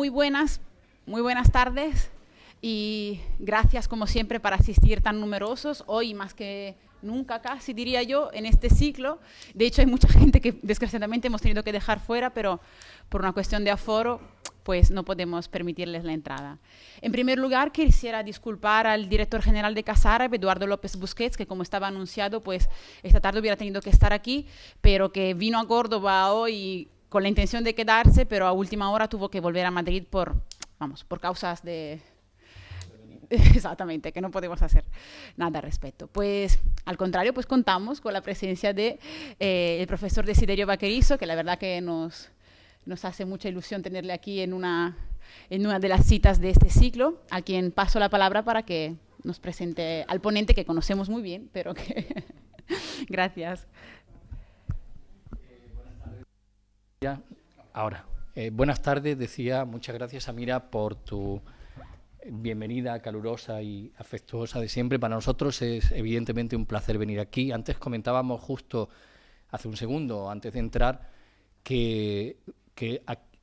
muy buenas tardes y gracias como siempre por asistir tan numerosos, hoy más que nunca casi diría yo, en este ciclo. De hecho hay mucha gente que desgraciadamente hemos tenido que dejar fuera, pero por una cuestión de aforo pues no podemos permitirles la entrada. En primer lugar, quisiera disculpar al director general de Casa Árabe, Eduardo López Busquets, que como estaba anunciado, pues esta tarde hubiera tenido que estar aquí, pero que vino a Córdoba hoy con la intención de quedarse, pero a última hora tuvo que volver a Madrid por causas de... Exactamente, que no podemos hacer nada al respecto. Pues al contrario, pues contamos con la presencia de el profesor Desiderio Vaquerizo, que la verdad que nos hace mucha ilusión tenerle aquí en una de las citas de este ciclo, a quien paso la palabra para que nos presente al ponente que conocemos muy bien, pero que... Gracias. Buenas tardes, decía, muchas gracias, Amira, por tu bienvenida calurosa y afectuosa de siempre. Para nosotros es evidentemente un placer venir aquí. Antes comentábamos justo hace un segundo, antes de entrar, que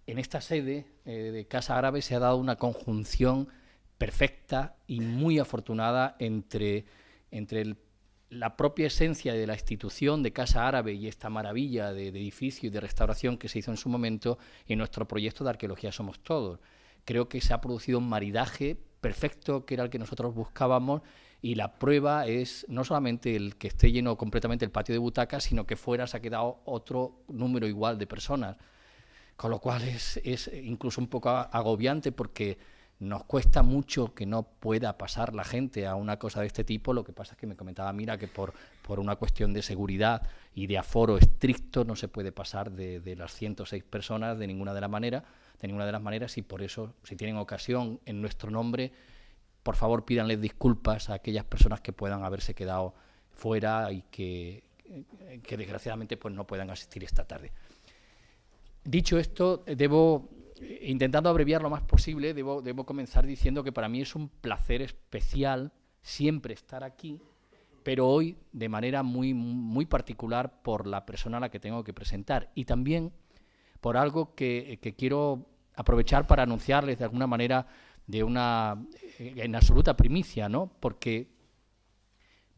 en esta sede de Casa Árabe se ha dado una conjunción perfecta y muy afortunada entre la propia esencia de la institución de Casa Árabe y esta maravilla de edificio y de restauración que se hizo en su momento y nuestro proyecto de Arqueología Somos Todos. Creo que se ha producido un maridaje perfecto, que era el que nosotros buscábamos, y la prueba es no solamente el que esté lleno completamente el patio de butacas, sino que fuera se ha quedado otro número igual de personas, con lo cual es incluso un poco agobiante porque nos cuesta mucho que no pueda pasar la gente a una cosa de este tipo. Lo que pasa es que me comentaba Mira que por una cuestión de seguridad y de aforo estricto no se puede pasar de las 106 personas de ninguna de las maneras, y por eso, si tienen ocasión en nuestro nombre, por favor pídanles disculpas a aquellas personas que puedan haberse quedado fuera y que desgraciadamente pues no puedan asistir esta tarde. Dicho esto, intentando abreviar lo más posible, debo comenzar diciendo que para mí es un placer especial siempre estar aquí, pero hoy de manera muy, muy particular por la persona a la que tengo que presentar y también por algo que quiero aprovechar para anunciarles de alguna manera en absoluta primicia, ¿no? Porque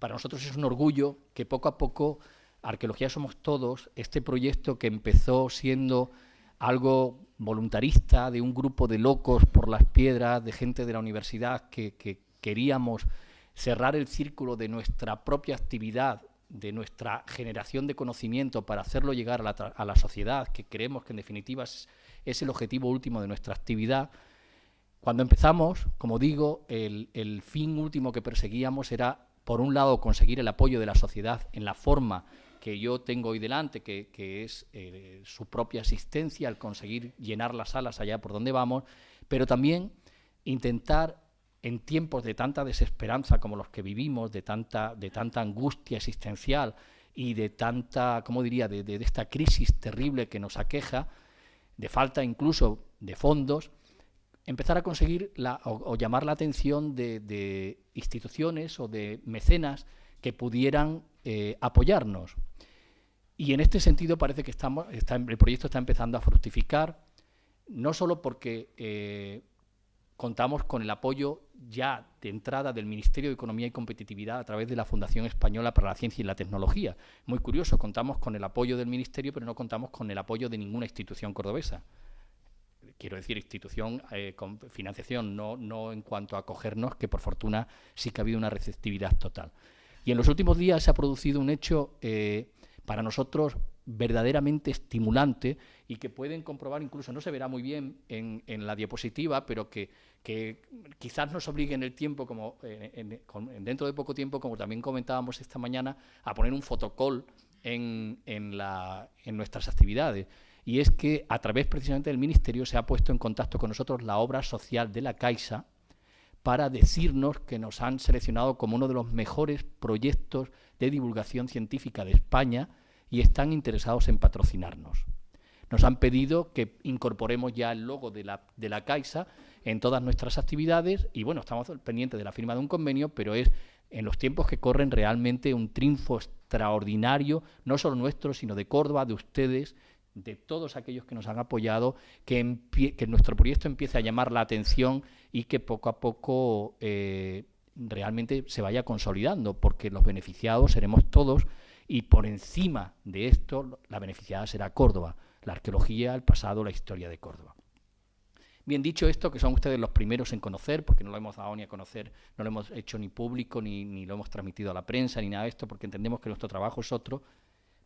para nosotros es un orgullo que poco a poco Arqueología Somos Todos, este proyecto que empezó siendo algo voluntarista de un grupo de locos por las piedras, de gente de la universidad que queríamos cerrar el círculo de nuestra propia actividad, de nuestra generación de conocimiento para hacerlo llegar a la sociedad, que creemos que en definitiva es el objetivo último de nuestra actividad. Cuando empezamos, como digo, el fin último que perseguíamos era, por un lado, conseguir el apoyo de la sociedad en la forma que yo tengo hoy delante, que es su propia asistencia, al conseguir llenar las salas allá por donde vamos, pero también intentar, en tiempos de tanta desesperanza como los que vivimos, de tanta angustia existencial y de tanta, ¿cómo diría?, de esta crisis terrible que nos aqueja, de falta incluso de fondos, empezar a conseguir o llamar la atención de instituciones o de mecenas que pudieran apoyarnos. Y en este sentido parece que el proyecto está empezando a fructificar, no solo porque contamos con el apoyo ya de entrada del Ministerio de Economía y Competitividad a través de la Fundación Española para la Ciencia y la Tecnología. Muy curioso, contamos con el apoyo del Ministerio, pero no contamos con el apoyo de ninguna institución cordobesa. Quiero decir, institución con financiación, no en cuanto a acogernos, que por fortuna sí que ha habido una receptividad total. Y en los últimos días se ha producido un hecho para nosotros verdaderamente estimulante y que pueden comprobar, incluso no se verá muy bien en la diapositiva, pero que quizás nos obligue en el tiempo, dentro de poco tiempo, como también comentábamos esta mañana, a poner un fotocall en nuestras actividades. Y es que a través precisamente del Ministerio se ha puesto en contacto con nosotros la obra social de la Caixa para decirnos que nos han seleccionado como uno de los mejores proyectos de divulgación científica de España y están interesados en patrocinarnos. Nos han pedido que incorporemos ya el logo de la Caixa en todas nuestras actividades y bueno, estamos pendientes de la firma de un convenio, pero es en los tiempos que corren realmente un triunfo extraordinario, no solo nuestro, sino de Córdoba, de ustedes, de todos aquellos que nos han apoyado, que nuestro proyecto empiece a llamar la atención y que poco a poco realmente se vaya consolidando, porque los beneficiados seremos todos y por encima de esto la beneficiada será Córdoba, la arqueología, el pasado, la historia de Córdoba. Bien, dicho esto, que son ustedes los primeros en conocer, porque no lo hemos dado ni a conocer, no lo hemos hecho ni público, ni lo hemos transmitido a la prensa, ni nada de esto, porque entendemos que nuestro trabajo es otro,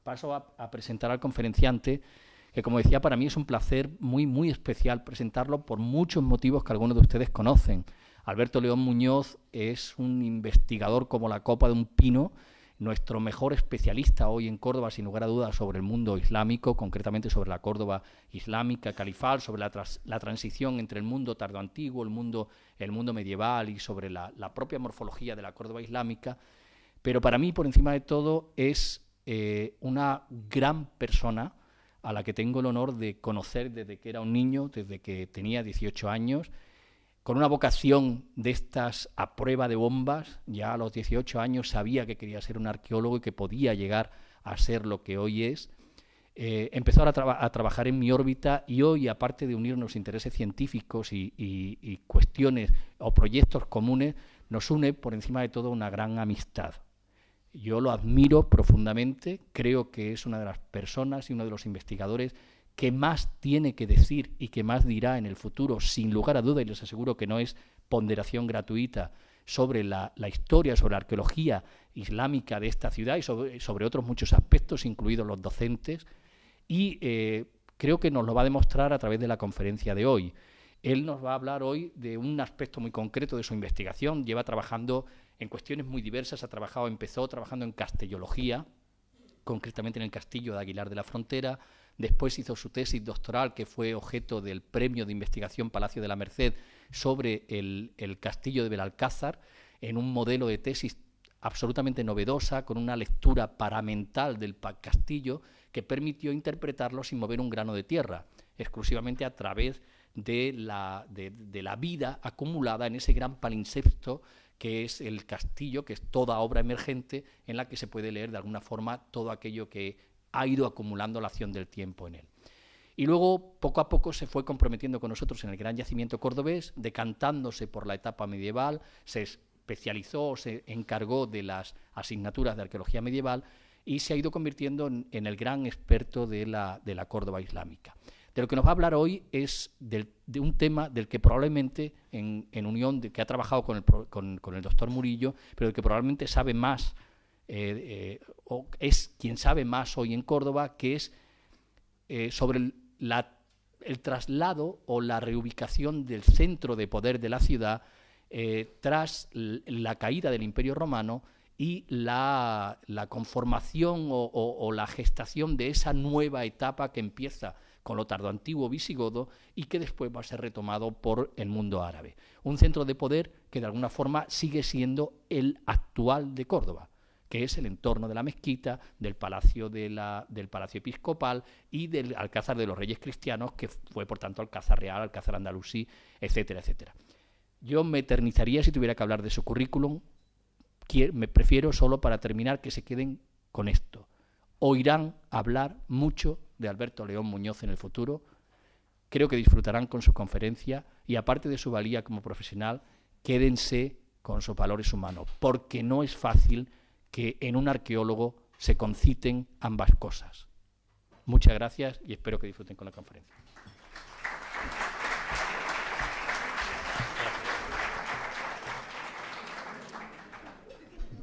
paso a presentar al conferenciante, que como decía, para mí es un placer muy, muy especial presentarlo por muchos motivos que algunos de ustedes conocen. Alberto León Muñoz es un investigador como la copa de un pino, nuestro mejor especialista hoy en Córdoba, sin lugar a dudas, sobre el mundo islámico, concretamente sobre la Córdoba islámica, califal, sobre la transición entre el mundo tardoantiguo, el mundo medieval y sobre la propia morfología de la Córdoba islámica. Pero para mí, por encima de todo, es una gran persona a la que tengo el honor de conocer desde que era un niño, desde que tenía 18 años, con una vocación de estas a prueba de bombas. Ya a los 18 años sabía que quería ser un arqueólogo y que podía llegar a ser lo que hoy es. Empezó a trabajar en mi órbita y hoy, aparte de unirnos intereses científicos y cuestiones o proyectos comunes, nos une por encima de todo una gran amistad. Yo lo admiro profundamente, creo que es una de las personas y uno de los investigadores que más tiene que decir y que más dirá en el futuro, sin lugar a duda, y les aseguro que no es ponderación gratuita, sobre la historia, sobre la arqueología islámica de esta ciudad y sobre otros muchos aspectos, incluidos los docentes, y creo que nos lo va a demostrar a través de la conferencia de hoy. Él nos va a hablar hoy de un aspecto muy concreto de su investigación. Lleva trabajando en cuestiones muy diversas, empezó trabajando en castellología, concretamente en el castillo de Aguilar de la Frontera. Después hizo su tesis doctoral, que fue objeto del premio de investigación Palacio de la Merced, sobre el castillo de Belalcázar, en un modelo de tesis absolutamente novedosa, con una lectura paramental del castillo que permitió interpretarlo sin mover un grano de tierra, exclusivamente a través de la vida acumulada en ese gran palimpsesto que es el castillo, que es toda obra emergente en la que se puede leer de alguna forma todo aquello que ha ido acumulando la acción del tiempo en él. Y luego, poco a poco, se fue comprometiendo con nosotros en el gran yacimiento cordobés, decantándose por la etapa medieval, se especializó, se encargó de las asignaturas de arqueología medieval y se ha ido convirtiendo en el gran experto de la Córdoba islámica. De lo que nos va a hablar hoy es de un tema del que probablemente, en unión, que ha trabajado con el doctor Murillo, pero del que probablemente sabe más, o es quien sabe más hoy en Córdoba, que es sobre el traslado o la reubicación del centro de poder de la ciudad tras la caída del Imperio Romano y la conformación o la gestación de esa nueva etapa que empieza con lo tardoantiguo visigodo y que después va a ser retomado por el mundo árabe. Un centro de poder que de alguna forma sigue siendo el actual de Córdoba, que es el entorno de la mezquita, del palacio episcopal y del Alcázar de los Reyes Cristianos, que fue por tanto Alcázar Real, Alcázar Andalusí, etcétera, etcétera. Yo me eternizaría si tuviera que hablar de su currículum. Me prefiero, solo para terminar, que se queden con esto. Oirán hablar mucho de Alberto León Muñoz en el futuro. Creo que disfrutarán con su conferencia y, aparte de su valía como profesional, quédense con sus valores humanos, porque no es fácil que en un arqueólogo se conciten ambas cosas. Muchas gracias y espero que disfruten con la conferencia.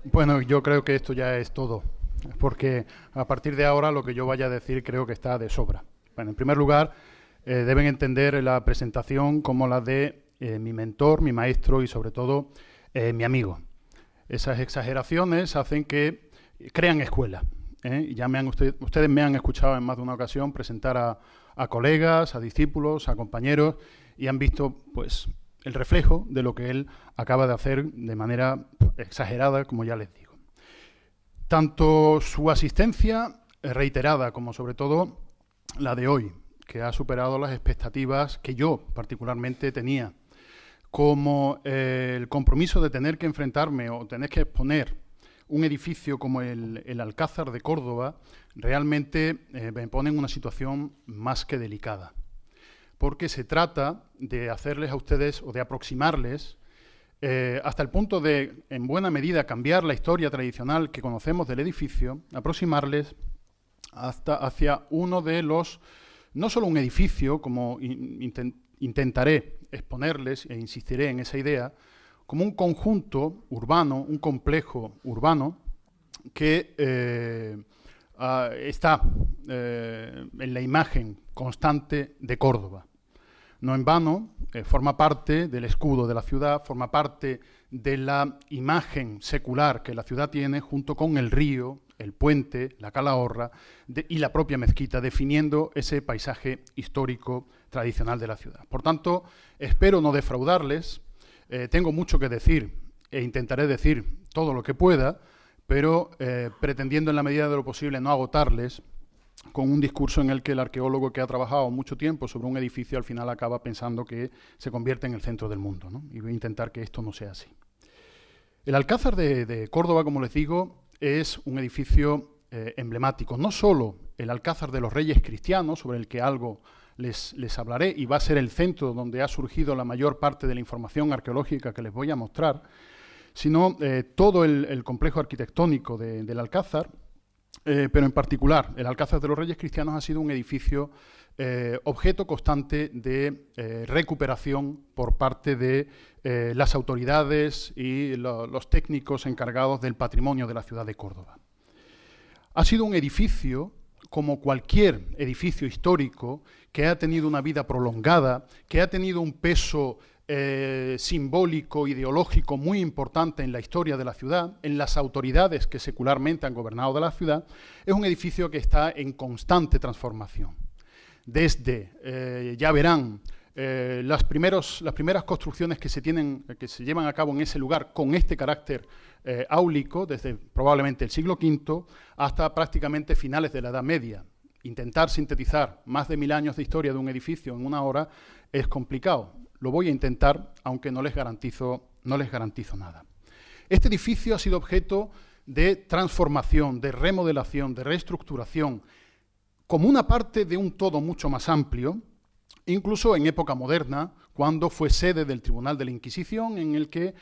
Bueno, yo creo que esto ya es todo, porque a partir de ahora lo que yo vaya a decir creo que está de sobra. Bueno, en primer lugar, deben entender la presentación como la de mi mentor, mi maestro y sobre todo mi amigo. Esas exageraciones hacen que crean escuela. Ya ustedes me han escuchado en más de una ocasión presentar a colegas, a discípulos, a compañeros y han visto pues el reflejo de lo que él acaba de hacer de manera exagerada, como ya les digo. Tanto su asistencia reiterada como sobre todo la de hoy, que ha superado las expectativas que yo particularmente tenía, como el compromiso de tener que enfrentarme o tener que exponer un edificio como el Alcázar de Córdoba realmente me pone en una situación más que delicada, porque se trata de hacerles a ustedes o de aproximarles hasta el punto de, en buena medida, cambiar la historia tradicional que conocemos del edificio, aproximarles hacia uno de los, no solo un edificio, como intentaré exponerles e insistiré en esa idea, como un conjunto urbano, un complejo urbano que está en la imagen constante de Córdoba. No en vano, forma parte del escudo de la ciudad, forma parte de la imagen secular que la ciudad tiene, junto con el río, el puente, la Calahorra y la propia mezquita, definiendo ese paisaje histórico tradicional de la ciudad. Por tanto, espero no defraudarles. Tengo mucho que decir e intentaré decir todo lo que pueda, pero pretendiendo en la medida de lo posible no agotarles con un discurso en el que el arqueólogo que ha trabajado mucho tiempo sobre un edificio al final acaba pensando que se convierte en el centro del mundo, ¿no? Y voy a intentar que esto no sea así. El Alcázar de Córdoba, como les digo, es un edificio emblemático. No solo el Alcázar de los Reyes Cristianos, sobre el que algo les hablaré, y va a ser el centro donde ha surgido la mayor parte de la información arqueológica que les voy a mostrar, sino todo el complejo arquitectónico del Alcázar, pero en particular el Alcázar de los Reyes Cristianos ha sido un edificio objeto constante de recuperación por parte de las autoridades y los técnicos encargados del patrimonio de la ciudad de Córdoba. Ha sido un edificio, como cualquier edificio histórico, que ha tenido una vida prolongada, que ha tenido un peso simbólico, ideológico muy importante en la historia de la ciudad, en las autoridades que secularmente han gobernado de la ciudad. Es un edificio que está en constante transformación. Desde, ya verán, las primeras construcciones que se llevan a cabo en ese lugar con este carácter áulico, desde probablemente el siglo V hasta prácticamente finales de la Edad Media. Intentar sintetizar más de 1000 años de historia de un edificio en una hora es complicado. Lo voy a intentar, aunque no les garantizo nada. Este edificio ha sido objeto de transformación, de remodelación, de reestructuración, como una parte de un todo mucho más amplio, incluso en época moderna, cuando fue sede del Tribunal de la Inquisición, en el que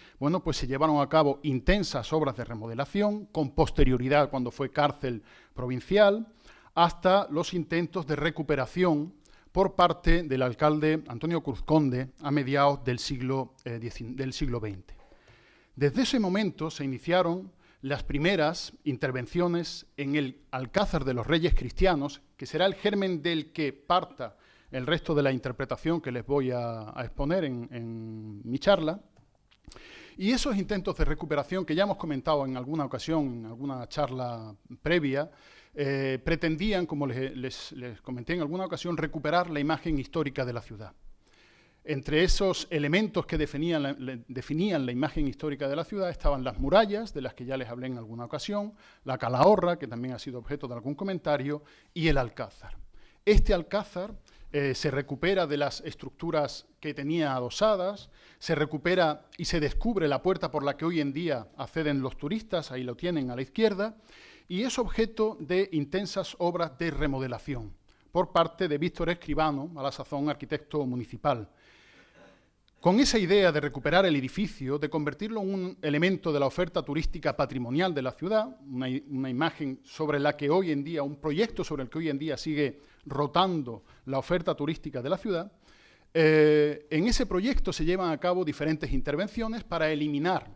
pues se llevaron a cabo intensas obras de remodelación, con posterioridad cuando fue cárcel provincial, hasta los intentos de recuperación por parte del alcalde Antonio Cruz Conde a mediados del siglo XX. Desde ese momento se iniciaron las primeras intervenciones en el Alcázar de los Reyes Cristianos, que será el germen del que parta el resto de la interpretación que les voy a exponer en mi charla. Y esos intentos de recuperación que ya hemos comentado en alguna ocasión, en alguna charla previa, pretendían, como les comenté en alguna ocasión, recuperar la imagen histórica de la ciudad. Entre esos elementos que definían la imagen histórica de la ciudad estaban las murallas, de las que ya les hablé en alguna ocasión, la Calahorra, que también ha sido objeto de algún comentario, y el Alcázar. Este Alcázar se recupera de las estructuras que tenía adosadas, se recupera y se descubre la puerta por la que hoy en día acceden los turistas, ahí lo tienen a la izquierda, y es objeto de intensas obras de remodelación por parte de Víctor Escribano, a la sazón arquitecto municipal. Con esa idea de recuperar el edificio, de convertirlo en un elemento de la oferta turística patrimonial de la ciudad, una imagen sobre la que hoy en día, un proyecto sobre el que hoy en día sigue rotando la oferta turística de la ciudad, en ese proyecto se llevan a cabo diferentes intervenciones para eliminar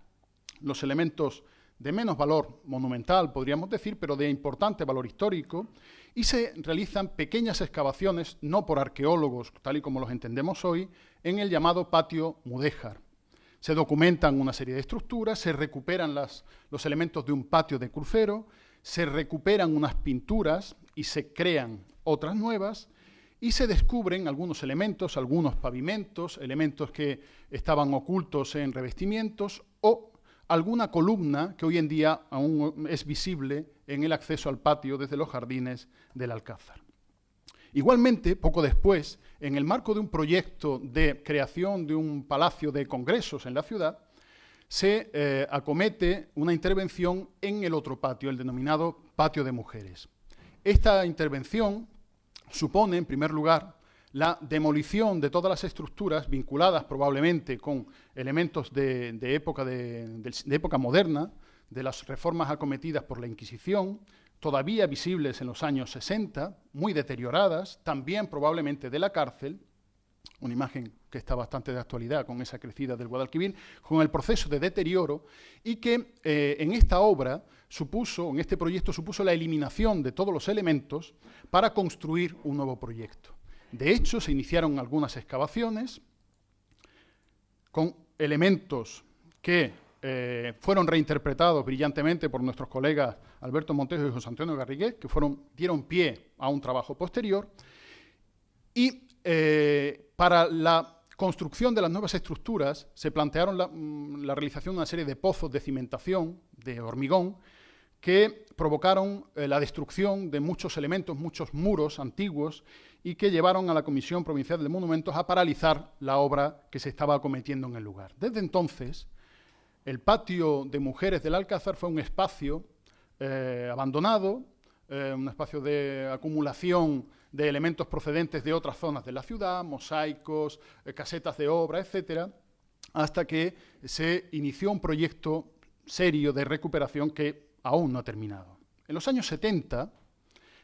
los elementos de menos valor monumental, podríamos decir, pero de importante valor histórico, y se realizan pequeñas excavaciones, no por arqueólogos, tal y como los entendemos hoy, en el llamado patio mudéjar. Se documentan una serie de estructuras, se recuperan los elementos de un patio de crucero, se recuperan unas pinturas y se crean otras nuevas, y se descubren algunos elementos, algunos pavimentos, elementos que estaban ocultos en revestimientos o alguna columna que hoy en día aún es visible en el acceso al patio desde los jardines del Alcázar. Igualmente, poco después, en el marco de un proyecto de creación de un palacio de congresos en la ciudad, se acomete una intervención en el otro patio, el denominado patio de mujeres. Esta intervención supone, en primer lugar, la demolición de todas las estructuras vinculadas probablemente con elementos de época moderna, de las reformas acometidas por la Inquisición, todavía visibles en los años 60, muy deterioradas, también probablemente de la cárcel, una imagen que está bastante de actualidad con esa crecida del Guadalquivir, con el proceso de deterioro, y que en esta obra supuso, en este proyecto, supuso la eliminación de todos los elementos para construir un nuevo proyecto. De hecho, se iniciaron algunas excavaciones con elementos que fueron reinterpretados brillantemente por nuestros colegas Alberto Montejo y José Antonio Garriguet, que dieron pie a un trabajo posterior, y para la construcción de las nuevas estructuras se plantearon la realización de una serie de pozos de cimentación, de hormigón, que provocaron la destrucción de muchos elementos, muchos muros antiguos, y que llevaron a la Comisión Provincial de Monumentos a paralizar la obra que se estaba acometiendo en el lugar. Desde entonces, el patio de mujeres del Alcázar fue un espacio abandonado, un espacio de acumulación de elementos procedentes de otras zonas de la ciudad, mosaicos, casetas de obra, etcétera, hasta que se inició un proyecto serio de recuperación que aún no ha terminado. En los años 70,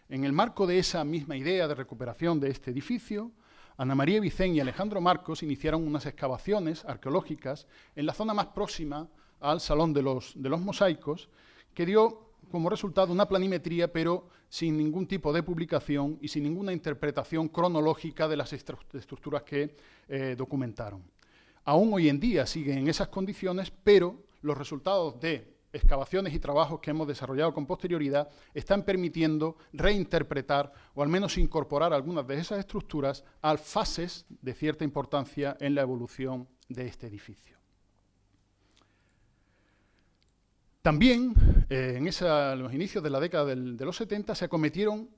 en el marco de esa misma idea de recuperación de este edificio, Ana María Vicén y Alejandro Marcos iniciaron unas excavaciones arqueológicas en la zona más próxima al Salón de los Mosaicos, que dio como resultado una planimetría, pero sin ningún tipo de publicación y sin ninguna interpretación cronológica de las estructuras que documentaron. Aún hoy en día siguen en esas condiciones, pero los resultados de excavaciones y trabajos que hemos desarrollado con posterioridad están permitiendo reinterpretar o al menos incorporar algunas de esas estructuras a fases de cierta importancia en la evolución de este edificio. También, en los inicios de la década de los 70, se acometieron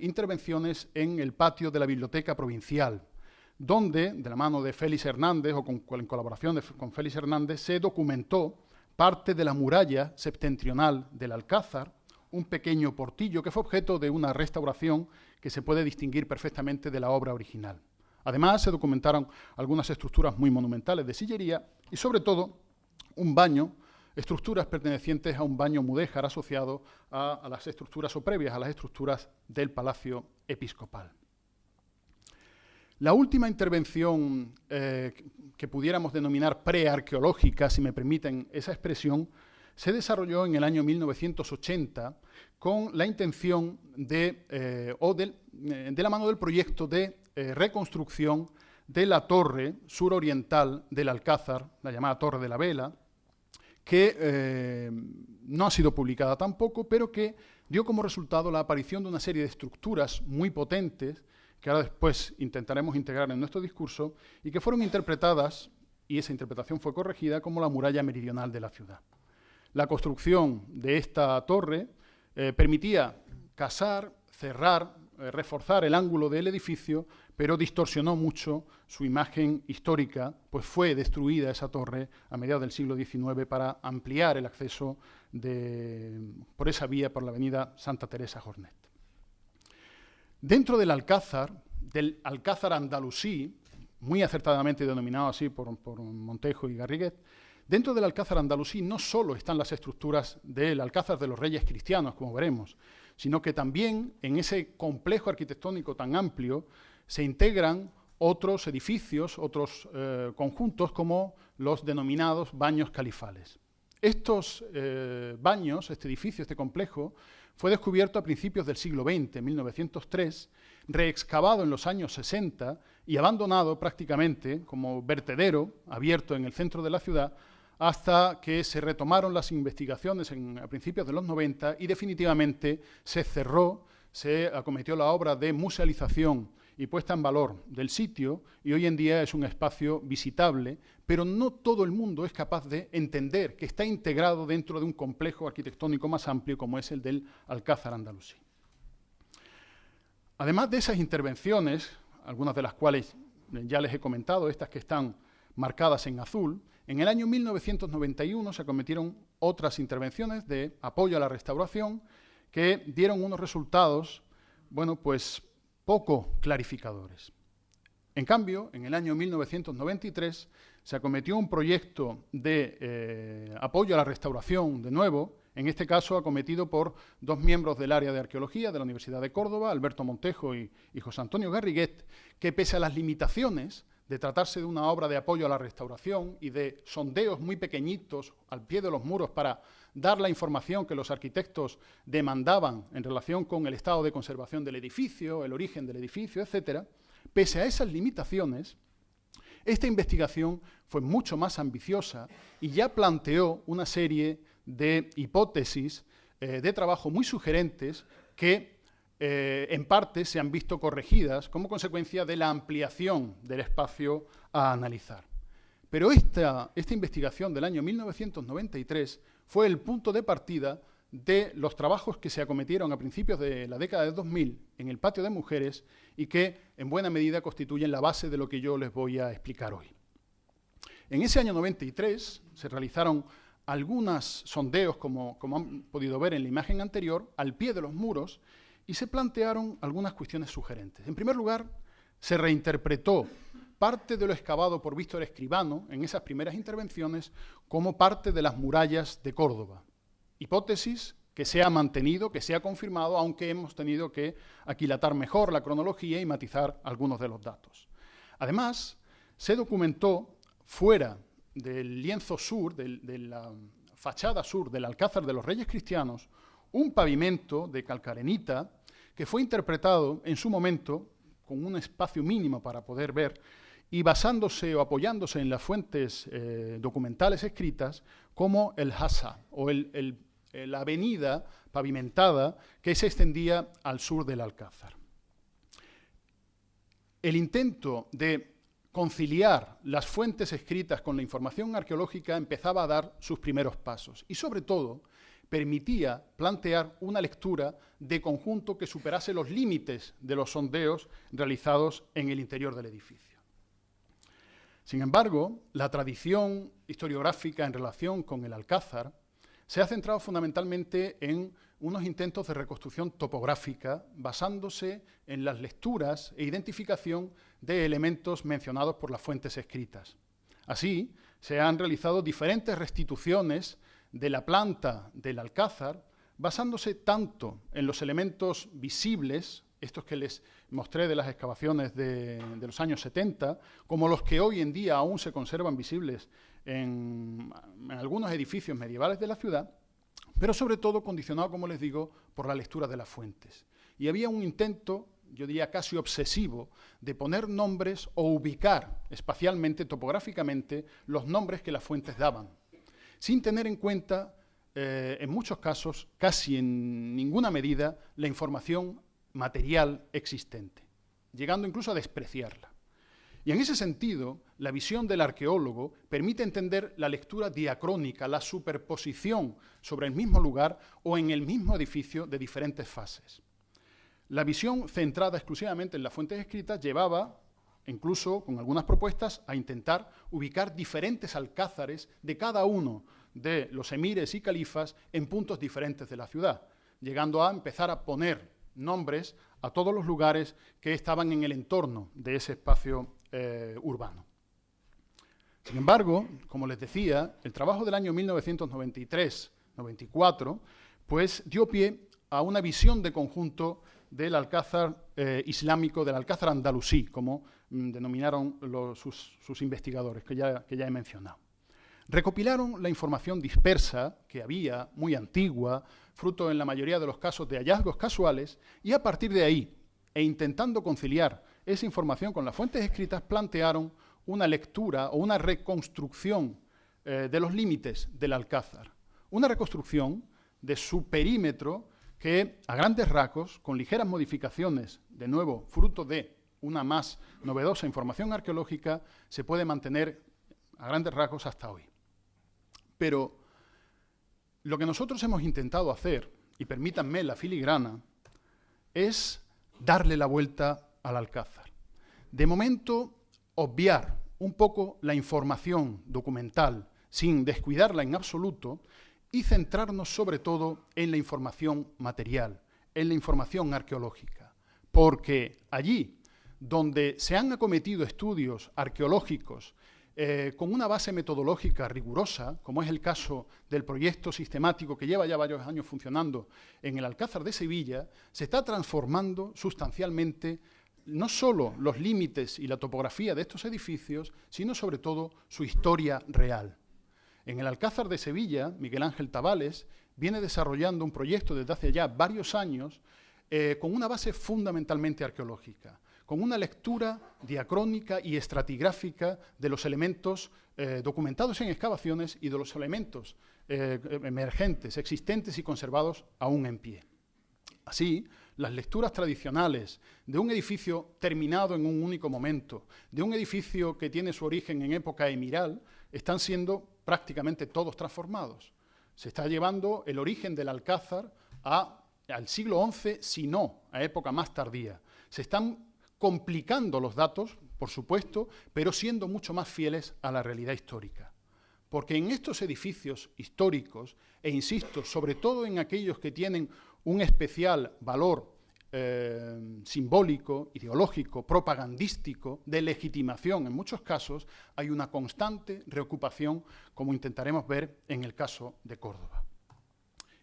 intervenciones en el patio de la Biblioteca Provincial, donde, de la mano de Félix Hernández, o en colaboración con Félix Hernández, se documentó parte de la muralla septentrional del Alcázar, un pequeño portillo que fue objeto de una restauración que se puede distinguir perfectamente de la obra original. Además, se documentaron algunas estructuras muy monumentales de sillería y, sobre todo, un baño, estructuras pertenecientes a un baño mudéjar asociado a las estructuras o previas a las estructuras del Palacio Episcopal. La última intervención que pudiéramos denominar prearqueológica, si me permiten esa expresión, se desarrolló en el año 1980 con la intención de la mano del proyecto de reconstrucción de la torre suroriental del Alcázar, la llamada Torre de la Vela, que no ha sido publicada tampoco, pero que dio como resultado la aparición de una serie de estructuras muy potentes que ahora después intentaremos integrar en nuestro discurso, y que fueron interpretadas, y esa interpretación fue corregida, como la muralla meridional de la ciudad. La construcción de esta torre permitía casar, cerrar, reforzar el ángulo del edificio, pero distorsionó mucho su imagen histórica, pues fue destruida esa torre a mediados del siglo XIX para ampliar el acceso por esa vía, por la avenida Santa Teresa Jornet. Dentro del Alcázar andalusí, muy acertadamente denominado así por Montejo y Garriguet, dentro del Alcázar andalusí no solo están las estructuras del Alcázar de los Reyes Cristianos, como veremos, sino que también en ese complejo arquitectónico tan amplio se integran otros edificios, otros conjuntos, como los denominados baños califales. Estos baños, este edificio, este complejo, fue descubierto a principios del siglo XX, en 1903, reexcavado en los años 60 y abandonado prácticamente como vertedero abierto en el centro de la ciudad, hasta que se retomaron las investigaciones a principios de los 90 y definitivamente se cerró, se acometió la obra de musealización y puesta en valor del sitio, y hoy en día es un espacio visitable, pero no todo el mundo es capaz de entender que está integrado dentro de un complejo arquitectónico más amplio como es el del Alcázar andalusí. Además de esas intervenciones, algunas de las cuales ya les he comentado, estas que están marcadas en azul, En el año 1991 se acometieron otras intervenciones de apoyo a la restauración que dieron unos resultados, bueno, pues poco clarificadores. En cambio, en el año 1993 se acometió un proyecto de apoyo a la restauración de nuevo, en este caso acometido por dos miembros del área de arqueología de la Universidad de Córdoba, Alberto Montejo y José Antonio Garriguet, que pese a las limitaciones de tratarse de una obra de apoyo a la restauración y de sondeos muy pequeñitos al pie de los muros para dar la información que los arquitectos demandaban en relación con el estado de conservación del edificio, el origen del edificio, etcétera, pese a esas limitaciones, esta investigación fue mucho más ambiciosa y ya planteó una serie de hipótesis de trabajo muy sugerentes que en parte se han visto corregidas como consecuencia de la ampliación del espacio a analizar. Pero esta investigación del año 1993 fue el punto de partida de los trabajos que se acometieron a principios de la década de 2000 en el patio de mujeres y que en buena medida constituyen la base de lo que yo les voy a explicar hoy. En ese año 93 se realizaron algunos sondeos, como han podido ver en la imagen anterior, al pie de los muros y se plantearon algunas cuestiones sugerentes. En primer lugar, se reinterpretó parte de lo excavado por Víctor Escribano en esas primeras intervenciones como parte de las murallas de Córdoba. Hipótesis que se ha mantenido, que se ha confirmado, aunque hemos tenido que aquilatar mejor la cronología y matizar algunos de los datos. Además, se documentó fuera del lienzo sur, de la fachada sur del Alcázar de los Reyes Cristianos, un pavimento de calcarenita que fue interpretado en su momento con un espacio mínimo para poder ver y basándose o apoyándose en las fuentes documentales escritas como el Hassa o la avenida pavimentada que se extendía al sur del Alcázar. El intento de conciliar las fuentes escritas con la información arqueológica empezaba a dar sus primeros pasos y, sobre todo, permitía plantear una lectura de conjunto que superase los límites de los sondeos realizados en el interior del edificio. Sin embargo, la tradición historiográfica en relación con el Alcázar se ha centrado fundamentalmente en unos intentos de reconstrucción topográfica basándose en las lecturas e identificación de elementos mencionados por las fuentes escritas. Así, se han realizado diferentes restituciones de la planta del Alcázar basándose tanto en los elementos visibles, estos que les mostré de las excavaciones de los años 70, como los que hoy en día aún se conservan visibles en algunos edificios medievales de la ciudad, pero sobre todo condicionado, como les digo, por la lectura de las fuentes. Y había un intento, yo diría casi obsesivo, de poner nombres o ubicar espacialmente, topográficamente, los nombres que las fuentes daban, sin tener en cuenta, en muchos casos, casi en ninguna medida, la información material existente, llegando incluso a despreciarla. Y en ese sentido, la visión del arqueólogo permite entender la lectura diacrónica, la superposición sobre el mismo lugar o en el mismo edificio de diferentes fases. La visión centrada exclusivamente en las fuentes escritas llevaba, incluso con algunas propuestas, a intentar ubicar diferentes alcázares de cada uno de los emires y califas en puntos diferentes de la ciudad, llegando a empezar a poner nombres a todos los lugares que estaban en el entorno de ese espacio urbano. Sin embargo, como les decía, el trabajo del año 1993-94 pues dio pie a una visión de conjunto del Alcázar islámico, del Alcázar andalusí, como denominaron sus investigadores, que ya he mencionado. Recopilaron la información dispersa que había, muy antigua, fruto en la mayoría de los casos de hallazgos casuales, y a partir de ahí, e intentando conciliar esa información con las fuentes escritas, plantearon una lectura o una reconstrucción de los límites del Alcázar. Una reconstrucción de su perímetro que, a grandes rasgos, con ligeras modificaciones, de nuevo, fruto de una más novedosa información arqueológica, se puede mantener a grandes rasgos hasta hoy. Pero lo que nosotros hemos intentado hacer, y permítanme la filigrana, es darle la vuelta al Alcázar. De momento, obviar un poco la información documental sin descuidarla en absoluto y centrarnos sobre todo en la información material, en la información arqueológica, porque allí donde se han acometido estudios arqueológicos con una base metodológica rigurosa, como es el caso del proyecto sistemático que lleva ya varios años funcionando en el Alcázar de Sevilla, se está transformando sustancialmente no solo los límites y la topografía de estos edificios, sino sobre todo su historia real. En el Alcázar de Sevilla, Miguel Ángel Tabales viene desarrollando un proyecto desde hace ya varios años con una base fundamentalmente arqueológica, con una lectura diacrónica y estratigráfica de los elementos documentados en excavaciones y de los elementos emergentes, existentes y conservados aún en pie. Así, las lecturas tradicionales de un edificio terminado en un único momento, de un edificio que tiene su origen en época emiral, están siendo prácticamente todos transformados. Se está llevando el origen del Alcázar al siglo XI, si no, a época más tardía. Se están complicando los datos, por supuesto, pero siendo mucho más fieles a la realidad histórica. Porque en estos edificios históricos, e insisto, sobre todo en aquellos que tienen un especial valor simbólico, ideológico, propagandístico, de legitimación en muchos casos, hay una constante reocupación, como intentaremos ver en el caso de Córdoba.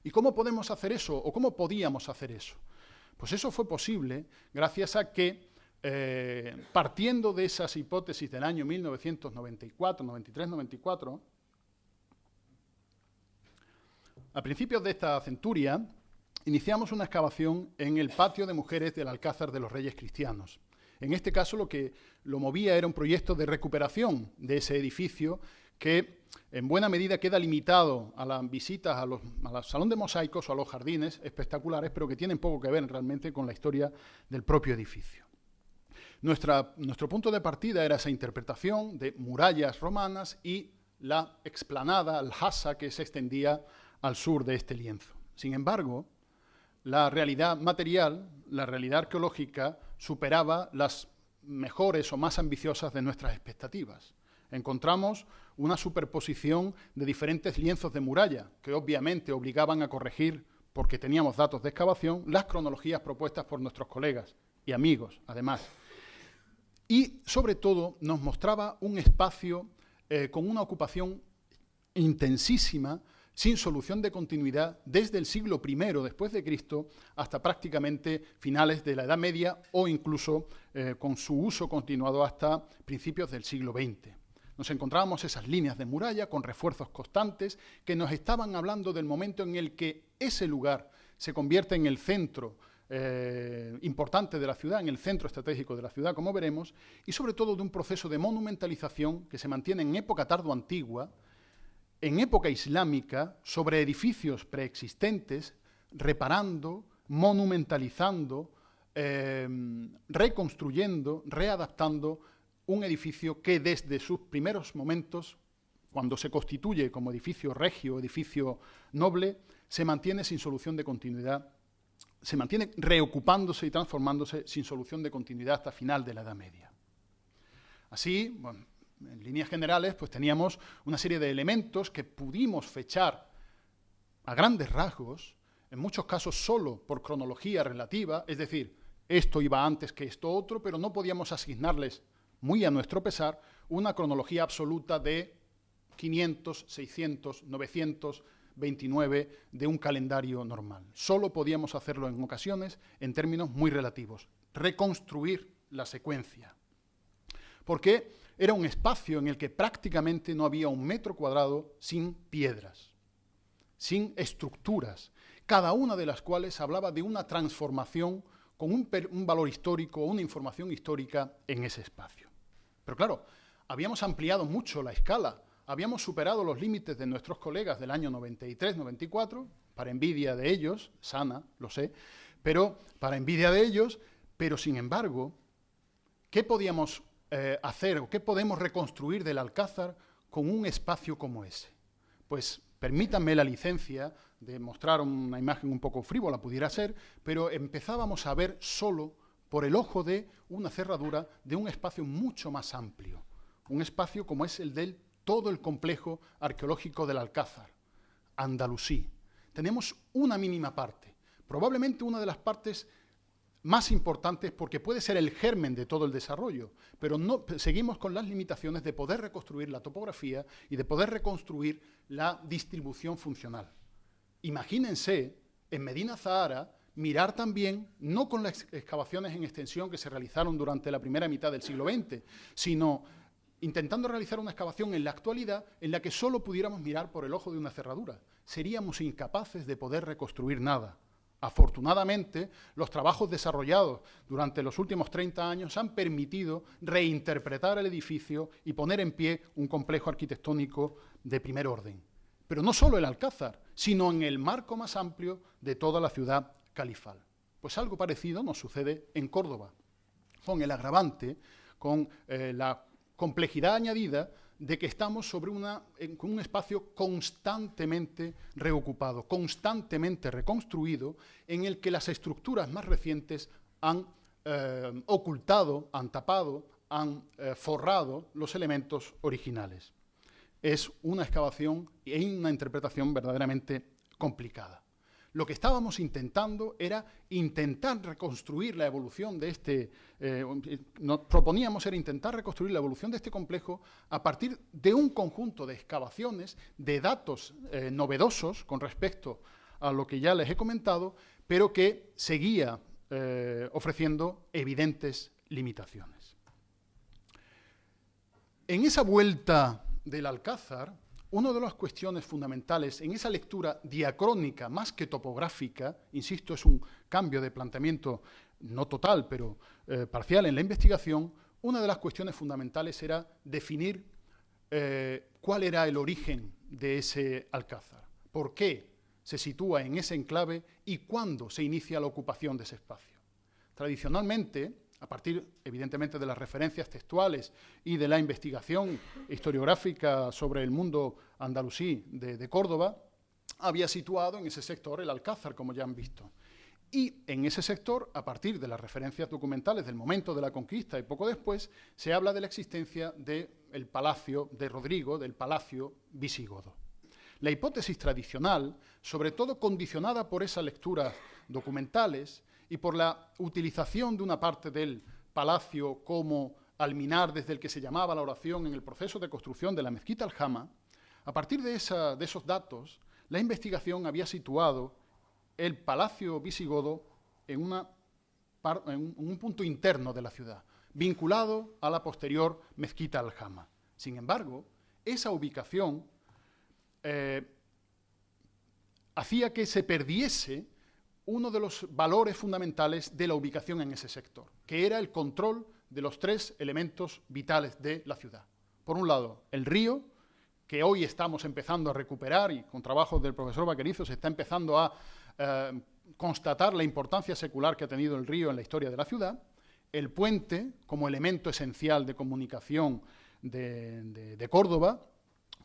¿Y cómo podemos hacer eso? ¿O cómo podíamos hacer eso? Pues eso fue posible gracias a que, partiendo de esas hipótesis del año 1994, 93-94, a principios de esta centuria, iniciamos una excavación en el patio de mujeres del Alcázar de los Reyes Cristianos. En este caso lo que lo movía era un proyecto de recuperación de ese edificio que en buena medida queda limitado a las visitas al salón de mosaicos o a los jardines espectaculares, pero que tienen poco que ver realmente con la historia del propio edificio. Nuestro punto de partida era esa interpretación de murallas romanas y la explanada, el hasa, que se extendía al sur de este lienzo. Sin embargo, la realidad material, la realidad arqueológica, superaba las mejores o más ambiciosas de nuestras expectativas. Encontramos una superposición de diferentes lienzos de muralla, que obviamente obligaban a corregir, porque teníamos datos de excavación, las cronologías propuestas por nuestros colegas y amigos, además. Y, sobre todo, nos mostraba un espacio con una ocupación intensísima, sin solución de continuidad, desde el siglo I después de Cristo hasta prácticamente finales de la Edad Media o incluso con su uso continuado hasta principios del siglo XX. Nos encontrábamos esas líneas de muralla con refuerzos constantes que nos estaban hablando del momento en el que ese lugar se convierte en el centro importante de la ciudad, en el centro estratégico de la ciudad, como veremos, y sobre todo de un proceso de monumentalización que se mantiene en época tardoantigua, en época islámica, sobre edificios preexistentes, reparando, monumentalizando, reconstruyendo, readaptando un edificio que desde sus primeros momentos, cuando se constituye como edificio regio, edificio noble, se mantiene sin solución de continuidad, se mantiene reocupándose y transformándose sin solución de continuidad hasta final de la Edad Media. Así, bueno, en líneas generales, pues teníamos una serie de elementos que pudimos fechar a grandes rasgos, en muchos casos solo por cronología relativa, es decir, esto iba antes que esto otro, pero no podíamos asignarles, muy a nuestro pesar, una cronología absoluta de 500, 600, 929 de un calendario normal. Solo podíamos hacerlo en ocasiones en términos muy relativos, reconstruir la secuencia. Porque era un espacio en el que prácticamente no había un metro cuadrado sin piedras, sin estructuras, cada una de las cuales hablaba de una transformación con un valor histórico, una información histórica en ese espacio. Pero claro, habíamos ampliado mucho la escala, habíamos superado los límites de nuestros colegas del año 93-94, para envidia de ellos, sana, lo sé, pero para envidia de ellos, pero sin embargo, ¿qué podíamos hacer o qué podemos reconstruir del Alcázar con un espacio como ese? Pues permítanme la licencia de mostrar una imagen un poco frívola, pudiera ser, pero empezábamos a ver solo por el ojo de una cerradura de un espacio mucho más amplio, un espacio como es el del todo el complejo arqueológico del Alcázar, andalusí. Tenemos una mínima parte, probablemente una de las partes más importantes porque puede ser el germen de todo el desarrollo, pero no, seguimos con las limitaciones de poder reconstruir la topografía y de poder reconstruir la distribución funcional. Imagínense, en Medina Zahara, mirar también, no con las excavaciones en extensión que se realizaron durante la primera mitad del siglo XX, sino intentando realizar una excavación en la actualidad en la que solo pudiéramos mirar por el ojo de una cerradura. Seríamos incapaces de poder reconstruir nada. Afortunadamente, los trabajos desarrollados durante los últimos 30 años han permitido reinterpretar el edificio y poner en pie un complejo arquitectónico de primer orden. Pero no solo el Alcázar, sino en el marco más amplio de toda la ciudad califal. Pues algo parecido nos sucede en Córdoba, con el agravante, con la complejidad añadida de que estamos sobre con un espacio constantemente reocupado, constantemente reconstruido, en el que las estructuras más recientes han ocultado, han tapado, han forrado los elementos originales. Es una excavación y una interpretación verdaderamente complicada. Lo que estábamos intentando era intentar reconstruir la evolución de nos proponíamos era intentar reconstruir la evolución de este complejo a partir de un conjunto de excavaciones, de datos novedosos con respecto a lo que ya les he comentado, pero que seguía ofreciendo evidentes limitaciones. En esa vuelta del Alcázar, una de las cuestiones fundamentales en esa lectura diacrónica más que topográfica, insisto, es un cambio de planteamiento no total, pero parcial en la investigación, una de las cuestiones fundamentales era definir cuál era el origen de ese Alcázar, por qué se sitúa en ese enclave y cuándo se inicia la ocupación de ese espacio. Tradicionalmente, a partir, evidentemente, de las referencias textuales y de la investigación historiográfica sobre el mundo andalusí de Córdoba, había situado en ese sector el Alcázar, como ya han visto. Y en ese sector, a partir de las referencias documentales del momento de la conquista y poco después, se habla de la existencia del palacio de Rodrigo, del palacio visigodo. La hipótesis tradicional, sobre todo condicionada por esas lecturas documentales, y por la utilización de una parte del palacio como alminar desde el que se llamaba la oración en el proceso de construcción de la mezquita Aljama, a partir de esos datos, la investigación había situado el palacio visigodo en un punto interno de la ciudad, vinculado a la posterior mezquita Aljama. Sin embargo, esa ubicación hacía que se perdiese uno de los valores fundamentales de la ubicación en ese sector, que era el control de los tres elementos vitales de la ciudad. Por un lado, el río, que hoy estamos empezando a recuperar y con trabajos del profesor Vaquerizo se está empezando a constatar la importancia secular que ha tenido el río en la historia de la ciudad, el puente como elemento esencial de comunicación de Córdoba,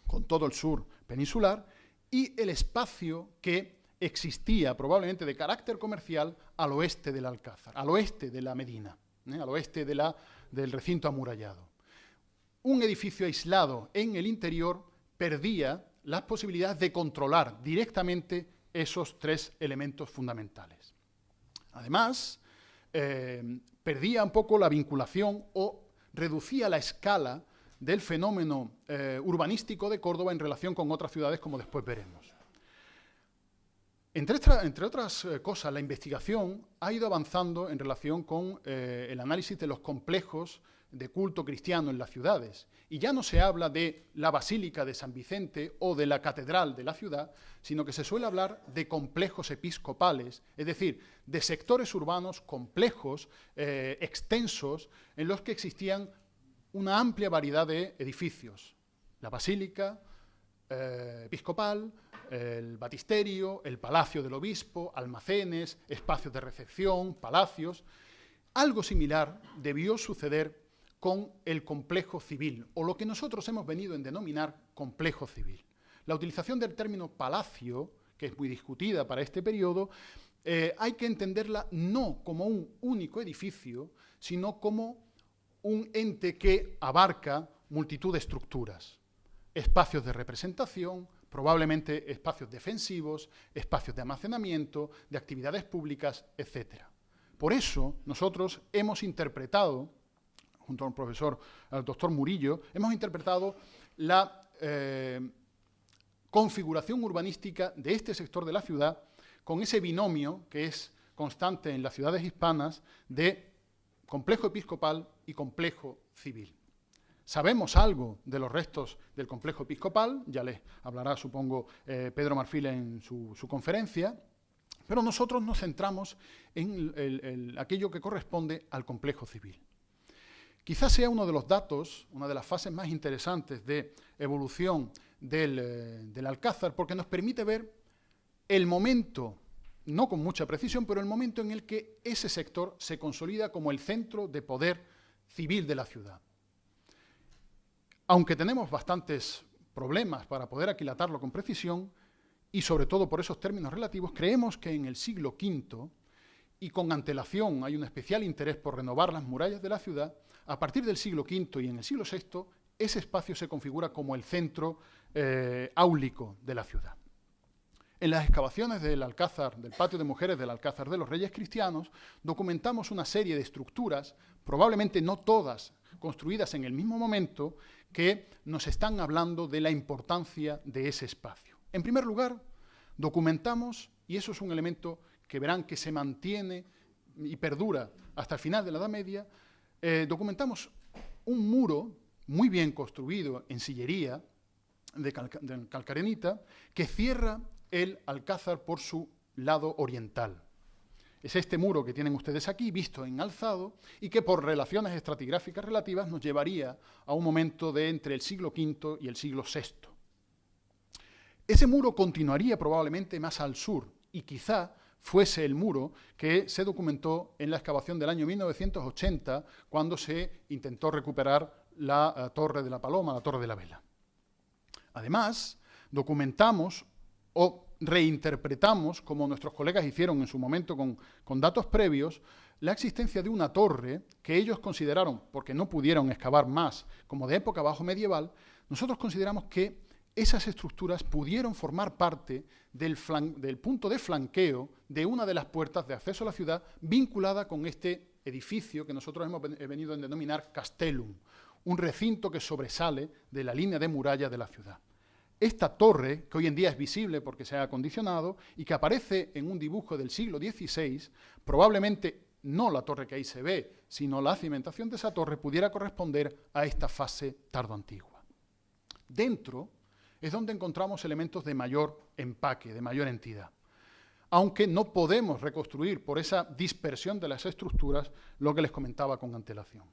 con todo el sur peninsular, y el espacio que existía probablemente de carácter comercial al oeste del Alcázar, al oeste de la Medina, al oeste del recinto amurallado. Un edificio aislado en el interior perdía las posibilidades de controlar directamente esos tres elementos fundamentales. Además, perdía un poco la vinculación o reducía la escala del fenómeno urbanístico de Córdoba en relación con otras ciudades, como después veremos. Entre otras cosas, la investigación ha ido avanzando en relación con el análisis de los complejos de culto cristiano en las ciudades. Y ya no se habla de la Basílica de San Vicente o de la Catedral de la ciudad, sino que se suele hablar de complejos episcopales, es decir, de sectores urbanos complejos, extensos, en los que existían una amplia variedad de edificios. La Basílica episcopal, el batisterio, el palacio del obispo, almacenes, espacios de recepción, palacios. Algo similar debió suceder con el complejo civil, o lo que nosotros hemos venido a denominar complejo civil. La utilización del término palacio, que es muy discutida para este periodo, hay que entenderla no como un único edificio, sino como un ente que abarca multitud de estructuras, espacios de representación, probablemente espacios defensivos, espacios de almacenamiento, de actividades públicas, etc. Por eso nosotros hemos interpretado, junto al profesor, al doctor Murillo, hemos interpretado la configuración urbanística de este sector de la ciudad con ese binomio que es constante en las ciudades hispanas de complejo episcopal y complejo civil. Sabemos algo de los restos del complejo episcopal, ya les hablará, supongo, Pedro Marfil en su conferencia, pero nosotros nos centramos en aquello que corresponde al complejo civil. Quizás sea uno de los datos, una de las fases más interesantes de evolución del Alcázar, porque nos permite ver el momento, no con mucha precisión, pero el momento en el que ese sector se consolida como el centro de poder civil de la ciudad. Aunque tenemos bastantes problemas para poder aquilatarlo con precisión, y sobre todo por esos términos relativos, creemos que en el siglo V, y con antelación hay un especial interés por renovar las murallas de la ciudad, a partir del siglo V y en el siglo VI, ese espacio se configura como el centro áulico de la ciudad. En las excavaciones del Alcázar, del patio de mujeres del Alcázar de los Reyes Cristianos, documentamos una serie de estructuras, probablemente no todas construidas en el mismo momento, que nos están hablando de la importancia de ese espacio. En primer lugar, documentamos, y eso es un elemento que verán que se mantiene y perdura hasta el final de la Edad Media, documentamos un muro muy bien construido en sillería de calcarenita que cierra el Alcázar por su lado oriental. Es este muro que tienen ustedes aquí, visto en alzado, y que por relaciones estratigráficas relativas nos llevaría a un momento de entre el siglo V y el siglo VI. Ese muro continuaría probablemente más al sur, y quizá fuese el muro que se documentó en la excavación del año 1980, cuando se intentó recuperar la Torre de la Paloma, la Torre de la Vela. Además, documentamos o reinterpretamos, como nuestros colegas hicieron en su momento con datos previos, la existencia de una torre que ellos consideraron, porque no pudieron excavar más, como de época bajo medieval. Nosotros consideramos que esas estructuras pudieron formar parte del punto de flanqueo de una de las puertas de acceso a la ciudad vinculada con este edificio que nosotros hemos venido a denominar Castellum, un recinto que sobresale de la línea de muralla de la ciudad. Esta torre, que hoy en día es visible porque se ha acondicionado y que aparece en un dibujo del siglo XVI, probablemente no la torre que ahí se ve, sino la cimentación de esa torre pudiera corresponder a esta fase tardoantigua. Dentro es donde encontramos elementos de mayor empaque, de mayor entidad, aunque no podemos reconstruir por esa dispersión de las estructuras lo que les comentaba con antelación.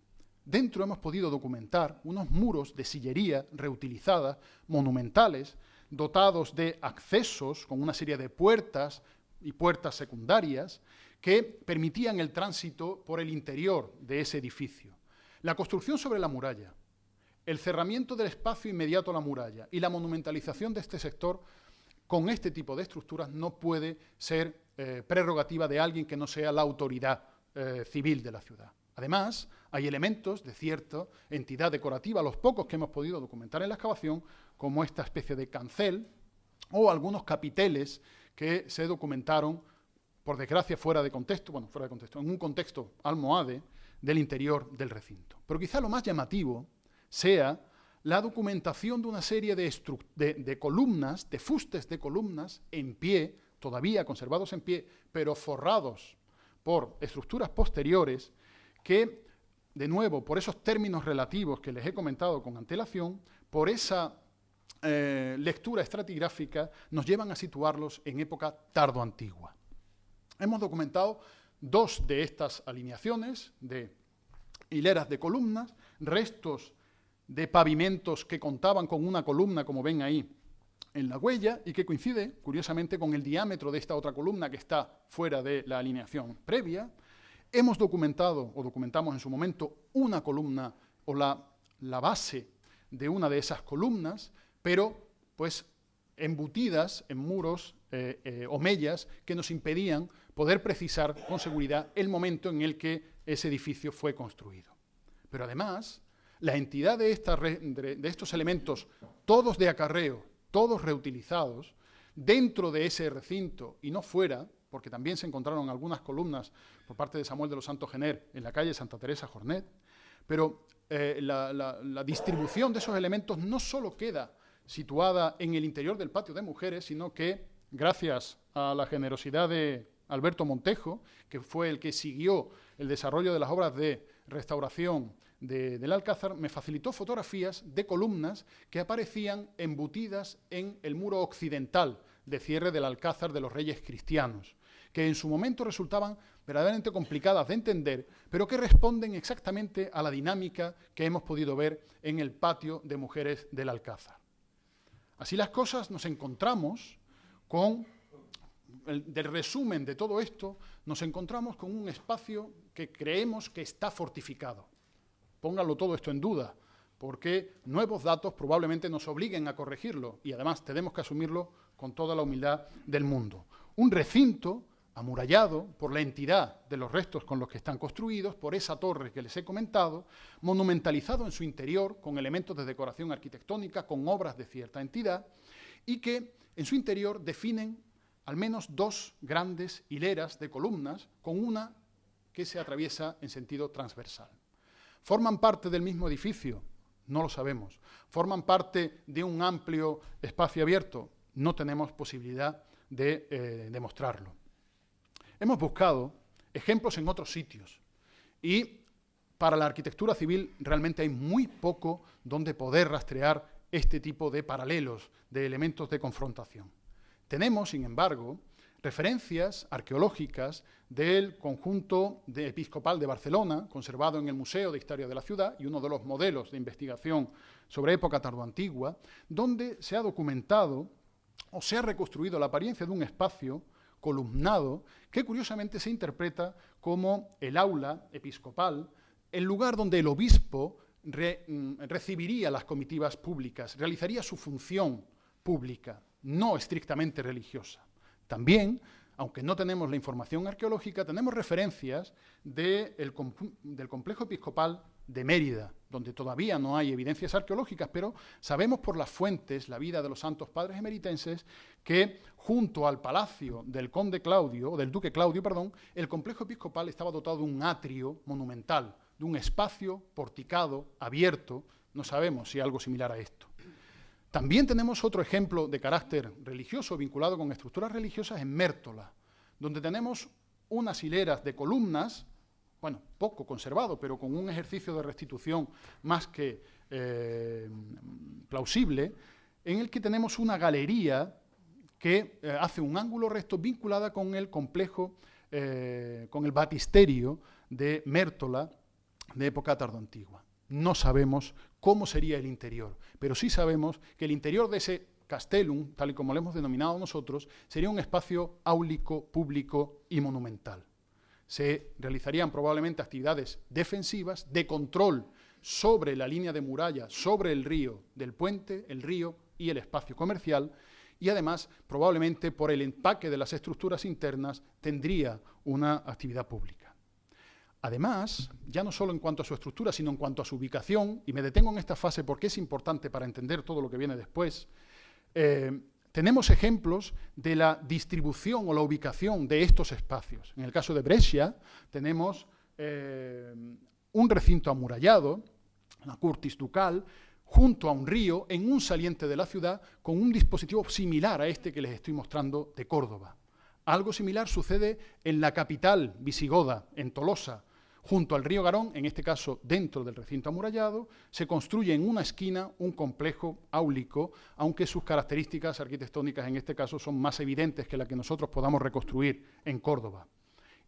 Dentro hemos podido documentar unos muros de sillería reutilizada, monumentales, dotados de accesos con una serie de puertas y puertas secundarias que permitían el tránsito por el interior de ese edificio. La construcción sobre la muralla, el cerramiento del espacio inmediato a la muralla y la monumentalización de este sector con este tipo de estructuras no puede ser prerrogativa de alguien que no sea la autoridad civil de la ciudad. Además, hay elementos de cierta entidad decorativa, los pocos que hemos podido documentar en la excavación, como esta especie de cancel o algunos capiteles que se documentaron, por desgracia, fuera de contexto, en un contexto almohade del interior del recinto. Pero quizá lo más llamativo sea la documentación de una serie de columnas, de fustes de columnas en pie, todavía conservados en pie, pero forrados por estructuras posteriores, que, de nuevo, por esos términos relativos que les he comentado con antelación, por esa lectura estratigráfica, nos llevan a situarlos en época tardoantigua. Hemos documentado dos de estas alineaciones de hileras de columnas, restos de pavimentos que contaban con una columna, como ven ahí en la huella, y que coincide, curiosamente, con el diámetro de esta otra columna que está fuera de la alineación previa. Hemos documentado, o documentamos en su momento, una columna o la base de una de esas columnas, pero pues embutidas en muros o mellas que nos impedían poder precisar con seguridad el momento en el que ese edificio fue construido. Pero además la entidad de estos elementos, todos de acarreo, todos reutilizados, dentro de ese recinto y no fuera, porque también se encontraron algunas columnas por parte de Samuel de los Santos Gener en la calle Santa Teresa Jornet, pero la distribución de esos elementos no solo queda situada en el interior del patio de mujeres, sino que, gracias a la generosidad de Alberto Montejo, que fue el que siguió el desarrollo de las obras de restauración del Alcázar, me facilitó fotografías de columnas que aparecían embutidas en el muro occidental de cierre del Alcázar de los Reyes Cristianos, que en su momento resultaban verdaderamente complicadas de entender, pero que responden exactamente a la dinámica que hemos podido ver en el patio de mujeres del Alcázar. Así las cosas, nos encontramos con, del resumen de todo esto, nos encontramos con un espacio que creemos que está fortificado. Pónganlo todo esto en duda, porque nuevos datos probablemente nos obliguen a corregirlo y además tenemos que asumirlo con toda la humildad del mundo. Un recinto amurallado por la entidad de los restos con los que están construidos, por esa torre que les he comentado, monumentalizado en su interior con elementos de decoración arquitectónica, con obras de cierta entidad, y que en su interior definen al menos dos grandes hileras de columnas, con una que se atraviesa en sentido transversal. ¿Forman parte del mismo edificio? No lo sabemos. ¿Forman parte de un amplio espacio abierto? No tenemos posibilidad de demostrarlo. Hemos buscado ejemplos en otros sitios y para la arquitectura civil realmente hay muy poco donde poder rastrear este tipo de paralelos, de elementos de confrontación. Tenemos, sin embargo, referencias arqueológicas del conjunto episcopal de Barcelona, conservado en el Museo de Historia de la Ciudad y uno de los modelos de investigación sobre época tardoantigua, donde se ha documentado o se ha reconstruido la apariencia de un espacio columnado que curiosamente se interpreta como el aula episcopal, el lugar donde el obispo recibiría las comitivas públicas, realizaría su función pública, no estrictamente religiosa. También, aunque no tenemos la información arqueológica, tenemos referencias del complejo episcopal de Mérida, donde todavía no hay evidencias arqueológicas, pero sabemos por las fuentes, la vida de los santos padres emeritenses, que junto al palacio del conde Claudio, o del duque Claudio, perdón, el complejo episcopal estaba dotado de un atrio monumental, de un espacio porticado, abierto, no sabemos si algo similar a esto. También tenemos otro ejemplo de carácter religioso vinculado con estructuras religiosas en Mértola, donde tenemos unas hileras de columnas, bueno, poco conservado, pero con un ejercicio de restitución más que plausible, en el que tenemos una galería que hace un ángulo recto vinculada con el complejo, con el baptisterio de Mértola de época tardoantigua. No sabemos cómo sería el interior, pero sí sabemos que el interior de ese castellum, tal y como lo hemos denominado nosotros, sería un espacio áulico, público y monumental. Se realizarían probablemente actividades defensivas, de control sobre la línea de muralla, sobre el río del puente, el río y el espacio comercial, y además, probablemente por el empaque de las estructuras internas, tendría una actividad pública. Además, ya no solo en cuanto a su estructura, sino en cuanto a su ubicación, y me detengo en esta fase porque es importante para entender todo lo que viene después, tenemos ejemplos de la distribución o la ubicación de estos espacios. En el caso de Brescia tenemos un recinto amurallado, la Curtis Ducal, junto a un río, en un saliente de la ciudad, con un dispositivo similar a este que les estoy mostrando de Córdoba. Algo similar sucede en la capital visigoda, en Tolosa, junto al río Garón, en este caso dentro del recinto amurallado, se construye en una esquina un complejo áulico, aunque sus características arquitectónicas en este caso son más evidentes que la que nosotros podamos reconstruir en Córdoba.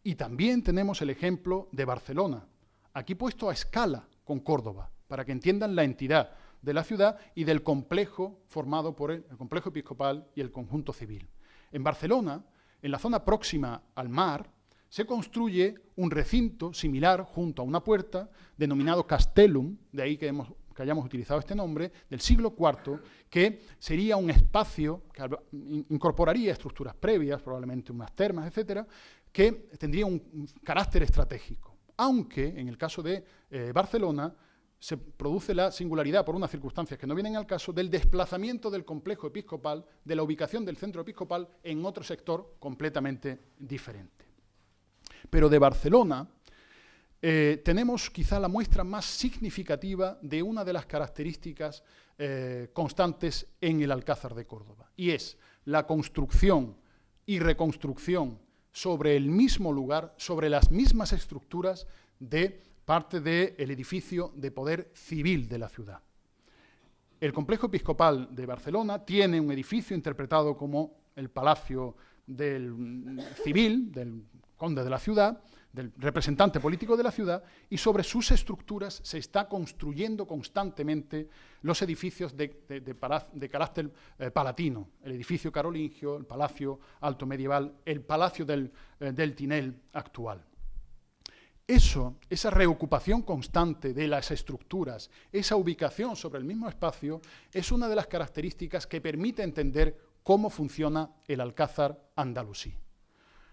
Y también tenemos el ejemplo de Barcelona, aquí puesto a escala con Córdoba, para que entiendan la entidad de la ciudad y del complejo formado por el complejo episcopal y el conjunto civil. En Barcelona, en la zona próxima al mar, se construye un recinto similar junto a una puerta, denominado Castellum, de ahí que hayamos utilizado este nombre, del siglo IV, que sería un espacio que incorporaría estructuras previas, probablemente unas termas, etcétera, que tendría un carácter estratégico. Aunque, en el caso de Barcelona, se produce la singularidad, por unas circunstancias que no vienen al caso, del desplazamiento del complejo episcopal, de la ubicación del centro episcopal en otro sector completamente diferente. Pero de Barcelona tenemos quizá la muestra más significativa de una de las características constantes en el Alcázar de Córdoba, y es la construcción y reconstrucción sobre el mismo lugar, sobre las mismas estructuras de parte del edificio de poder civil de la ciudad. El complejo episcopal de Barcelona tiene un edificio interpretado como el palacio del civil, del conde de la ciudad, del representante político de la ciudad, y sobre sus estructuras se está construyendo constantemente los edificios de carácter palatino, el edificio carolingio, el palacio alto medieval, el palacio del Tinel actual. Esa reocupación constante de las estructuras, esa ubicación sobre el mismo espacio, es una de las características que permite entender cómo funciona el Alcázar andalusí.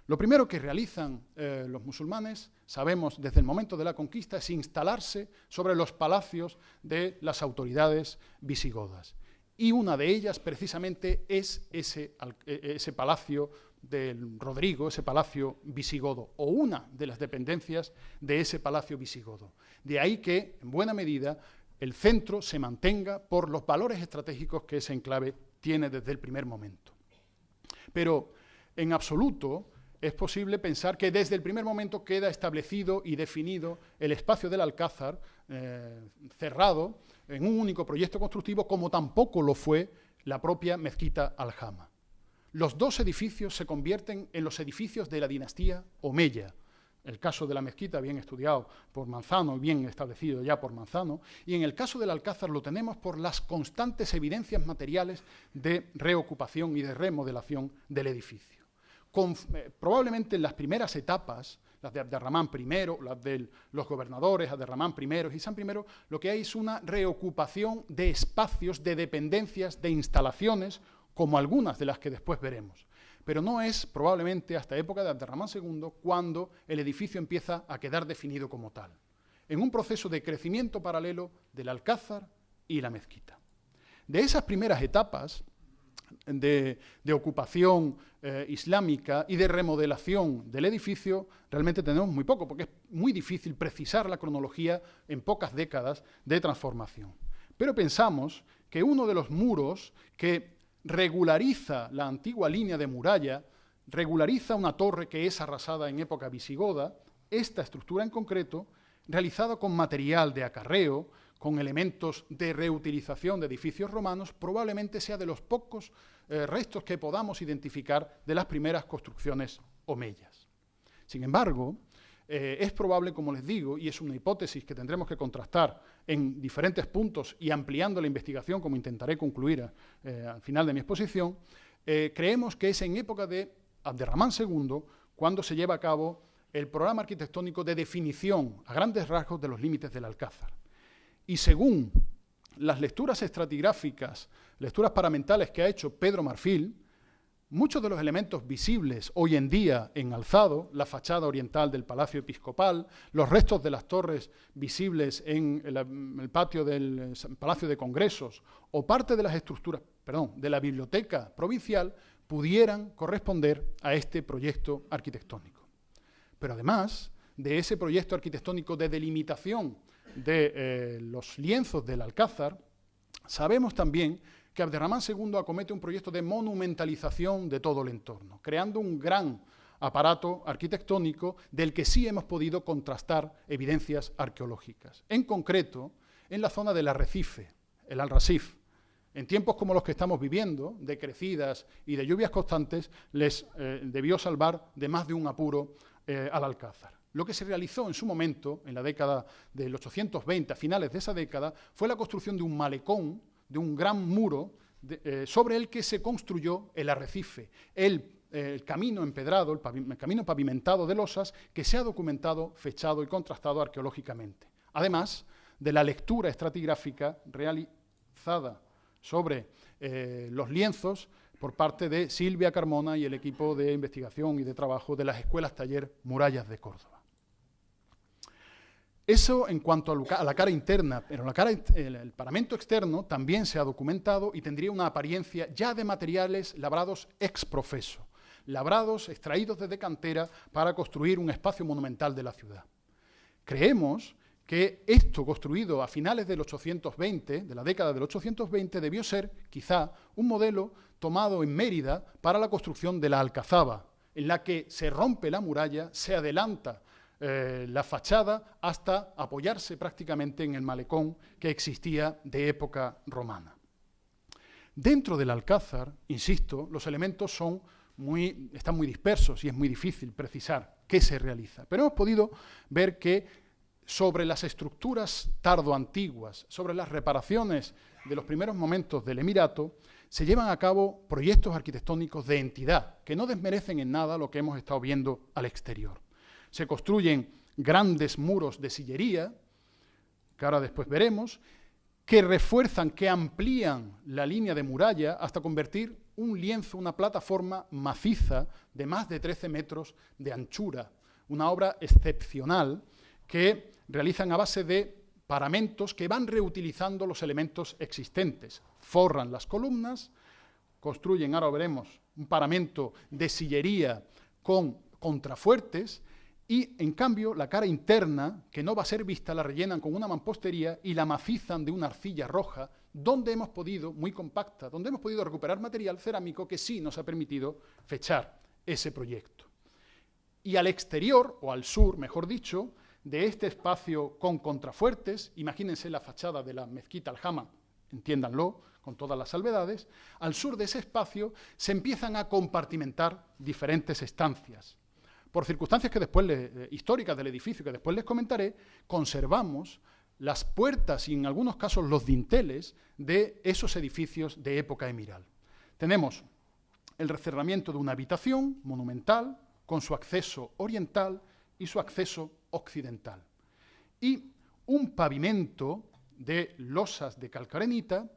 Lo primero que realizan los musulmanes, sabemos desde el momento de la conquista, es instalarse sobre los palacios de las autoridades visigodas. Y una de ellas, precisamente, es ese palacio del Rodrigo, ese palacio visigodo, o una de las dependencias de ese palacio visigodo. De ahí que, en buena medida, el centro se mantenga por los valores estratégicos que ese enclave tiene desde el primer momento. Pero, en absoluto, es posible pensar que desde el primer momento queda establecido y definido el espacio del Alcázar cerrado en un único proyecto constructivo, como tampoco lo fue la propia mezquita Aljama. Los dos edificios se convierten en los edificios de la dinastía Omeya. El caso de la mezquita, bien estudiado por Manzano, bien establecido ya por Manzano, y en el caso del Alcázar lo tenemos por las constantes evidencias materiales de reocupación y de remodelación del edificio. Probablemente en las primeras etapas, las de Abderramán I, las de los gobernadores, Abderramán I y San I, lo que hay es una reocupación de espacios, de dependencias, de instalaciones, como algunas de las que después veremos. Pero no es probablemente hasta época de Abderramán II cuando el edificio empieza a quedar definido como tal, en un proceso de crecimiento paralelo del Alcázar y la mezquita. De esas primeras etapas de ocupación islámica y de remodelación del edificio, realmente tenemos muy poco, porque es muy difícil precisar la cronología en pocas décadas de transformación. Pero pensamos que uno de los muros que regulariza la antigua línea de muralla, regulariza una torre que es arrasada en época visigoda, esta estructura en concreto, realizada con material de acarreo, con elementos de reutilización de edificios romanos, probablemente sea de los pocos restos que podamos identificar de las primeras construcciones omeyas. Sin embargo, es probable, como les digo, y es una hipótesis que tendremos que contrastar en diferentes puntos y ampliando la investigación, como intentaré concluir al final de mi exposición, creemos que es en época de Abderramán II cuando se lleva a cabo el programa arquitectónico de definición a grandes rasgos de los límites del Alcázar. Y según las lecturas estratigráficas, lecturas paramentales que ha hecho Pedro Marfil, muchos de los elementos visibles hoy en día en alzado, la fachada oriental del Palacio Episcopal, los restos de las torres visibles en el patio del Palacio de Congresos o parte de las estructuras, de la biblioteca provincial, pudieran corresponder a este proyecto arquitectónico. Pero además de ese proyecto arquitectónico de delimitación de los lienzos del Alcázar, sabemos también que Abderramán II acomete un proyecto de monumentalización de todo el entorno, creando un gran aparato arquitectónico del que sí hemos podido contrastar evidencias arqueológicas. En concreto, en la zona del arrecife, el Al-Rasif. En tiempos como los que estamos viviendo, de crecidas y de lluvias constantes, les debió salvar de más de un apuro al Alcázar. Lo que se realizó en su momento, en la década del 820, a finales de esa década, fue la construcción de un malecón, de un gran muro, sobre el que se construyó el arrecife, el camino empedrado, el camino pavimentado de losas, que se ha documentado, fechado y contrastado arqueológicamente. Además de la lectura estratigráfica realizada sobre los lienzos por parte de Silvia Carmona y el equipo de investigación y de trabajo de las escuelas taller Murallas de Córdoba. Eso en cuanto a la cara interna, pero el paramento externo también se ha documentado y tendría una apariencia ya de materiales labrados ex professo, labrados, extraídos desde cantera para construir un espacio monumental de la ciudad. Creemos que esto construido a finales del 820, de la década del 820, debió ser quizá un modelo tomado en Mérida para la construcción de la Alcazaba, en la que se rompe la muralla, se adelanta la fachada hasta apoyarse prácticamente en el malecón que existía de época romana. Dentro del Alcázar, insisto, los elementos están muy dispersos y es muy difícil precisar qué se realiza. Pero hemos podido ver que sobre las estructuras tardoantiguas, sobre las reparaciones de los primeros momentos del Emirato, se llevan a cabo proyectos arquitectónicos de entidad que no desmerecen en nada lo que hemos estado viendo al exterior. Se construyen grandes muros de sillería, que ahora después veremos, que refuerzan, que amplían la línea de muralla hasta convertir un lienzo, una plataforma maciza de más de 13 metros de anchura, una obra excepcional que realizan a base de paramentos que van reutilizando los elementos existentes. Forran las columnas, construyen, ahora veremos, un paramento de sillería con contrafuertes y, en cambio, la cara interna, que no va a ser vista, la rellenan con una mampostería y la macizan de una arcilla roja, donde hemos podido, muy compacta, donde hemos podido recuperar material cerámico que sí nos ha permitido fechar ese proyecto. Y al exterior, o al sur, mejor dicho, de este espacio con contrafuertes, imagínense la fachada de la mezquita Al-Hama, entiéndanlo, con todas las salvedades, al sur de ese espacio se empiezan a compartimentar diferentes estancias. Por circunstancias que después históricas del edificio que después les comentaré, conservamos las puertas y en algunos casos los dinteles de esos edificios de época emiral. Tenemos el recerramiento de una habitación monumental con su acceso oriental y su acceso occidental. Y un pavimento de losas de calcarenita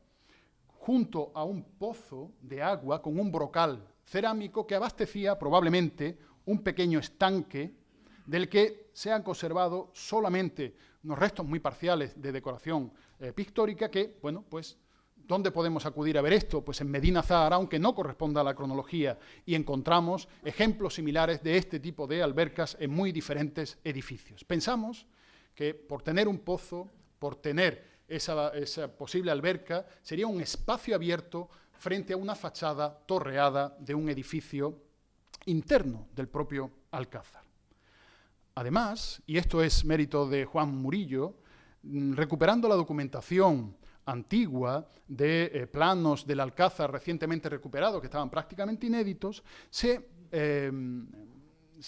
junto a un pozo de agua con un brocal cerámico que abastecía probablemente un pequeño estanque del que se han conservado solamente unos restos muy parciales de decoración pictórica que, bueno, pues, ¿dónde podemos acudir a ver esto? Pues en Medina Zahara, aunque no corresponda a la cronología, y encontramos ejemplos similares de este tipo de albercas en muy diferentes edificios. Pensamos que por tener un pozo, por tener esa posible alberca, sería un espacio abierto frente a una fachada torreada de un edificio interno del propio Alcázar. Además, y esto es mérito de Juan Murillo, recuperando la documentación antigua de planos del Alcázar recientemente recuperados, que estaban prácticamente inéditos, se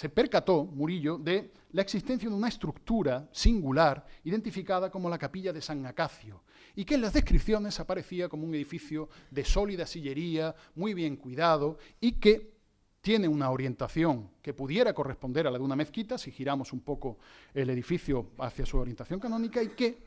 percató Murillo de la existencia de una estructura singular identificada como la capilla de San Acacio y que en las descripciones aparecía como un edificio de sólida sillería, muy bien cuidado y que tiene una orientación que pudiera corresponder a la de una mezquita, si giramos un poco el edificio hacia su orientación canónica, y que,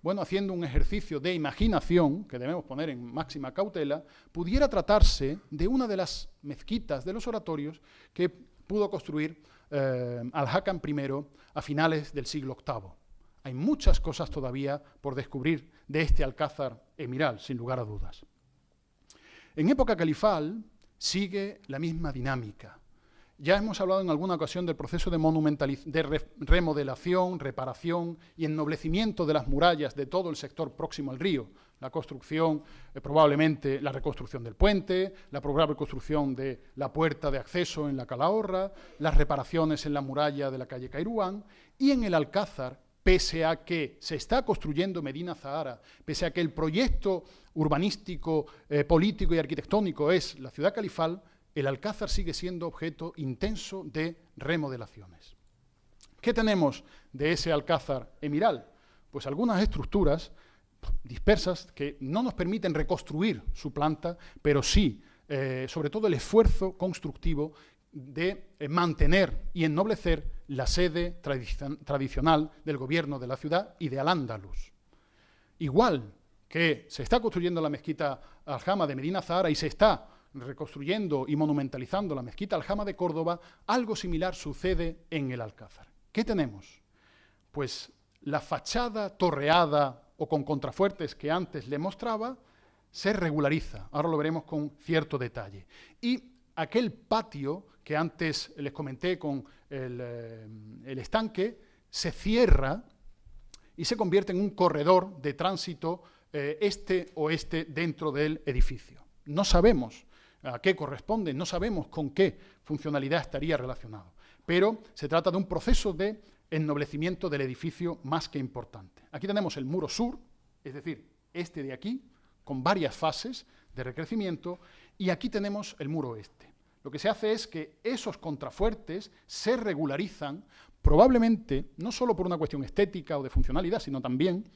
bueno, haciendo un ejercicio de imaginación, que debemos poner en máxima cautela, pudiera tratarse de una de las mezquitas de los oratorios que pudo construir Al-Hakam I a finales del siglo VIII. Hay muchas cosas todavía por descubrir de este Alcázar emiral, sin lugar a dudas. En época califal sigue la misma dinámica. Ya hemos hablado en alguna ocasión del proceso de remodelación, reparación y ennoblecimiento de las murallas de todo el sector próximo al río. La construcción, probablemente la reconstrucción del puente, la probable construcción de la puerta de acceso en la Calahorra, las reparaciones en la muralla de la calle Cairuán y en el Alcázar, pese a que se está construyendo Medina Zahara, pese a que el proyecto urbanístico, político y arquitectónico es la ciudad califal, el Alcázar sigue siendo objeto intenso de remodelaciones. ¿Qué tenemos de ese Alcázar emiral? Pues algunas estructuras dispersas que no nos permiten reconstruir su planta, pero sí, sobre todo el esfuerzo constructivo de mantener y ennoblecer la sede tradicional del gobierno de la ciudad y de Al-Ándalus. Igual que se está construyendo la mezquita Al-Hama de Medina Zahara y se está reconstruyendo y monumentalizando la mezquita Al-Hama de Córdoba, algo similar sucede en el Alcázar. ¿Qué tenemos? Pues la fachada torreada o con contrafuertes que antes le mostraba se regulariza. Ahora lo veremos con cierto detalle. Y aquel patio que antes les comenté con el estanque se cierra y se convierte en un corredor de tránsito este-oeste dentro del edificio. No sabemos a qué corresponde, no sabemos con qué funcionalidad estaría relacionado, pero se trata de un proceso de ennoblecimiento del edificio más que importante. Aquí tenemos el muro sur, es decir, este de aquí, con varias fases de recrecimiento, y aquí tenemos el muro oeste. Lo que se hace es que esos contrafuertes se regularizan, probablemente no solo por una cuestión estética o de funcionalidad, sino también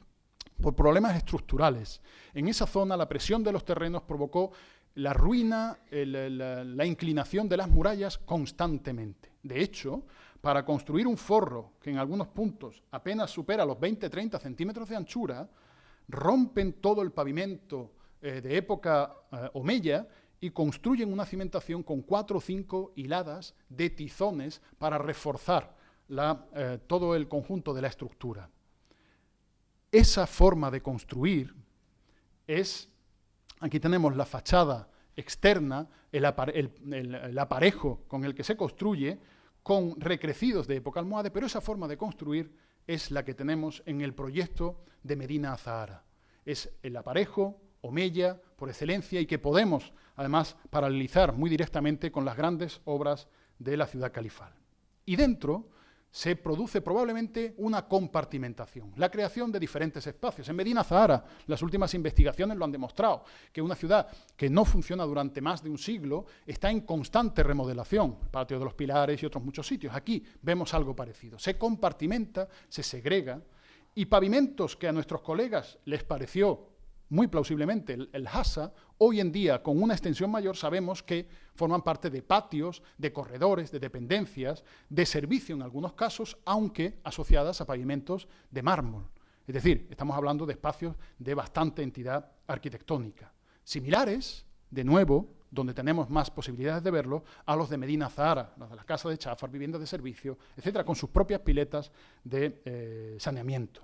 por problemas estructurales. En esa zona la presión de los terrenos provocó la ruina, la inclinación de las murallas constantemente. De hecho, para construir un forro que en algunos puntos apenas supera los 20-30 centímetros de anchura, rompen todo el pavimento de época omeya y construyen una cimentación con 4 o 5 hiladas de tizones para reforzar todo el conjunto de la estructura. Esa forma de construir es, aquí tenemos la fachada externa, el aparejo con el que se construye, con recrecidos de época almohade, pero esa forma de construir es la que tenemos en el proyecto de Medina Azahara. Es el aparejo omeya por excelencia y que podemos, además, paralelizar muy directamente con las grandes obras de la ciudad califal. Y dentro se produce probablemente una compartimentación, la creación de diferentes espacios. En Medina Azahara, las últimas investigaciones lo han demostrado, que una ciudad que no funciona durante más de un siglo está en constante remodelación, el Patio de los Pilares y otros muchos sitios. Aquí vemos algo parecido. Se compartimenta, se segrega, y pavimentos que a nuestros colegas les pareció muy plausiblemente el Hassa, hoy en día, con una extensión mayor, sabemos que forman parte de patios, de corredores, de dependencias, de servicio en algunos casos, aunque asociadas a pavimentos de mármol. Es decir, estamos hablando de espacios de bastante entidad arquitectónica. Similares, de nuevo, donde tenemos más posibilidades de verlo, a los de Medina Azahara, los de las casas de Chafar, viviendas de servicio, etcétera, con sus propias piletas de saneamiento.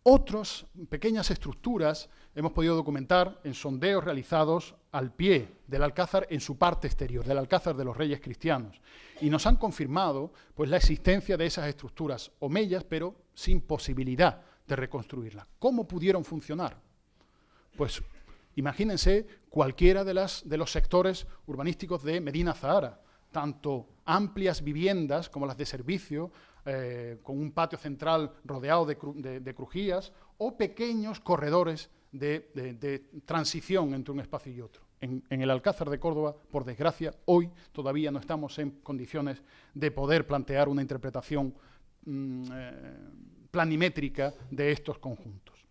Otras pequeñas estructuras hemos podido documentar en sondeos realizados al pie del Alcázar en su parte exterior, del Alcázar de los Reyes Cristianos, y nos han confirmado pues, la existencia de esas estructuras omeyas, pero sin posibilidad de reconstruirlas. ¿Cómo pudieron funcionar? Pues imagínense cualquiera de los sectores urbanísticos de Medina Azahara, tanto amplias viviendas como las de servicio, con un patio central rodeado de crujías, o pequeños corredores de transición entre un espacio y otro. En el Alcázar de Córdoba, por desgracia, hoy todavía no estamos en condiciones de poder plantear una interpretación planimétrica de estos conjuntos.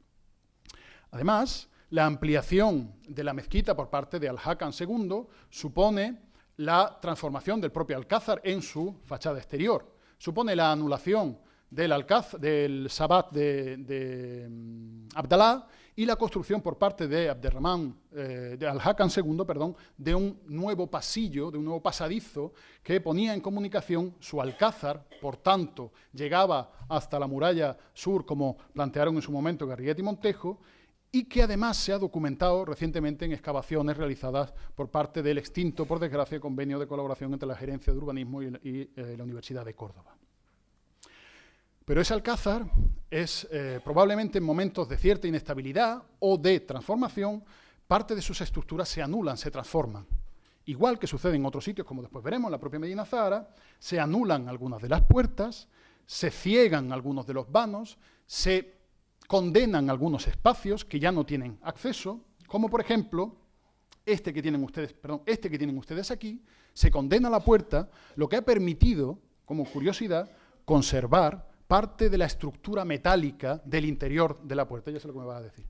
Además, la ampliación de la mezquita por parte de Al-Hakam II supone la transformación del propio Alcázar en su fachada exterior. Supone la anulación del Sabat de Abdalá y la construcción por parte de Abderramán, de Al-Hakam II, de un nuevo pasillo, de un nuevo pasadizo que ponía en comunicación su Alcázar, por tanto, llegaba hasta la muralla sur, como plantearon en su momento Garriguet y Montejo, y que además se ha documentado recientemente en excavaciones realizadas por parte del extinto, por desgracia, convenio de colaboración entre la Gerencia de Urbanismo y la Universidad de Córdoba. Pero ese Alcázar es probablemente en momentos de cierta inestabilidad o de transformación, parte de sus estructuras se anulan, se transforman. Igual que sucede en otros sitios, como después veremos, en la propia Medina Azahara, se anulan algunas de las puertas, se ciegan algunos de los vanos, se condenan algunos espacios que ya no tienen acceso, como por ejemplo este que tienen ustedes aquí, se condena la puerta, lo que ha permitido, como curiosidad, conservar parte de la estructura metálica del interior de la puerta. Ya sé lo que me va a decir.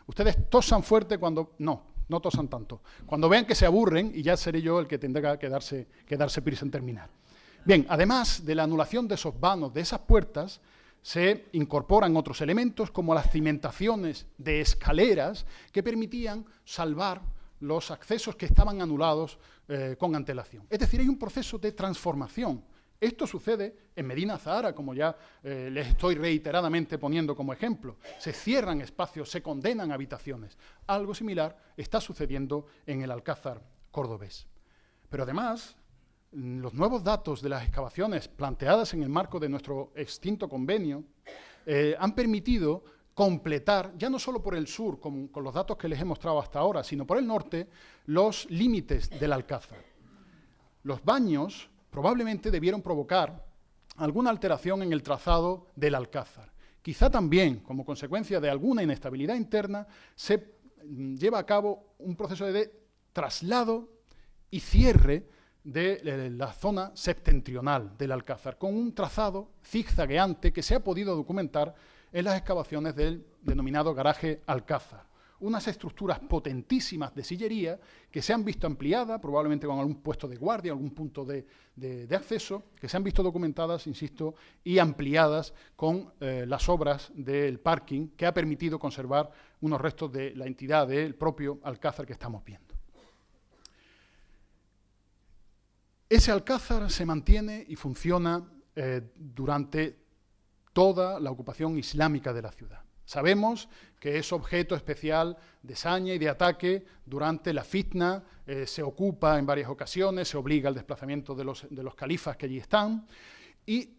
Ustedes tosan fuerte cuando... No tosan tanto. Cuando vean que se aburren, y ya seré yo el que tendrá que darse prisa en terminar. Bien, además de la anulación de esos vanos, de esas puertas, se incorporan otros elementos como las cimentaciones de escaleras que permitían salvar los accesos que estaban anulados con antelación. Es decir, hay un proceso de transformación Esto sucede en Medina Zahara, como ya les estoy reiteradamente poniendo como ejemplo. Se cierran espacios, se condenan habitaciones. Algo similar está sucediendo en el Alcázar cordobés. Pero además, los nuevos datos de las excavaciones planteadas en el marco de nuestro extinto convenio han permitido completar, ya no solo por el sur, con los datos que les he mostrado hasta ahora, sino por el norte, los límites del Alcázar. Los baños probablemente debieron provocar alguna alteración en el trazado del Alcázar. Quizá también, como consecuencia de alguna inestabilidad interna, se lleva a cabo un proceso de traslado y cierre de la zona septentrional del Alcázar, con un trazado zigzagueante que se ha podido documentar en las excavaciones del denominado garaje Alcázar. Unas estructuras potentísimas de sillería que se han visto ampliadas, probablemente con algún puesto de guardia, algún punto de acceso, que se han visto documentadas, insisto, y ampliadas con las obras del parking, que ha permitido conservar unos restos de la entidad del propio Alcázar que estamos viendo. Ese Alcázar se mantiene y funciona durante toda la ocupación islámica de la ciudad. Sabemos que es objeto especial de saña y de ataque durante la fitna, se ocupa en varias ocasiones, se obliga al desplazamiento de los califas que allí están y,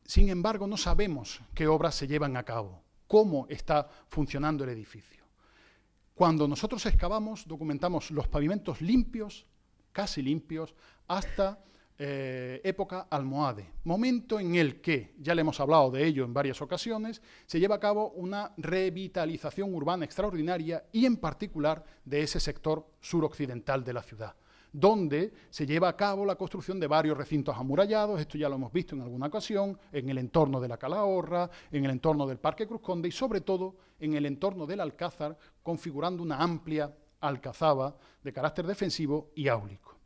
sin embargo, no sabemos qué obras se llevan a cabo, cómo está funcionando el edificio. Cuando nosotros excavamos, documentamos los pavimentos limpios, casi limpios, hasta época almohade, momento en el que, ya le hemos hablado de ello en varias ocasiones, se lleva a cabo una revitalización urbana extraordinaria y en particular de ese sector suroccidental de la ciudad, donde se lleva a cabo la construcción de varios recintos amurallados, esto ya lo hemos visto en alguna ocasión, en el entorno de la Calahorra, en el entorno del Parque Cruz Conde y sobre todo en el entorno del Alcázar, configurando una amplia alcazaba de carácter defensivo y áulico.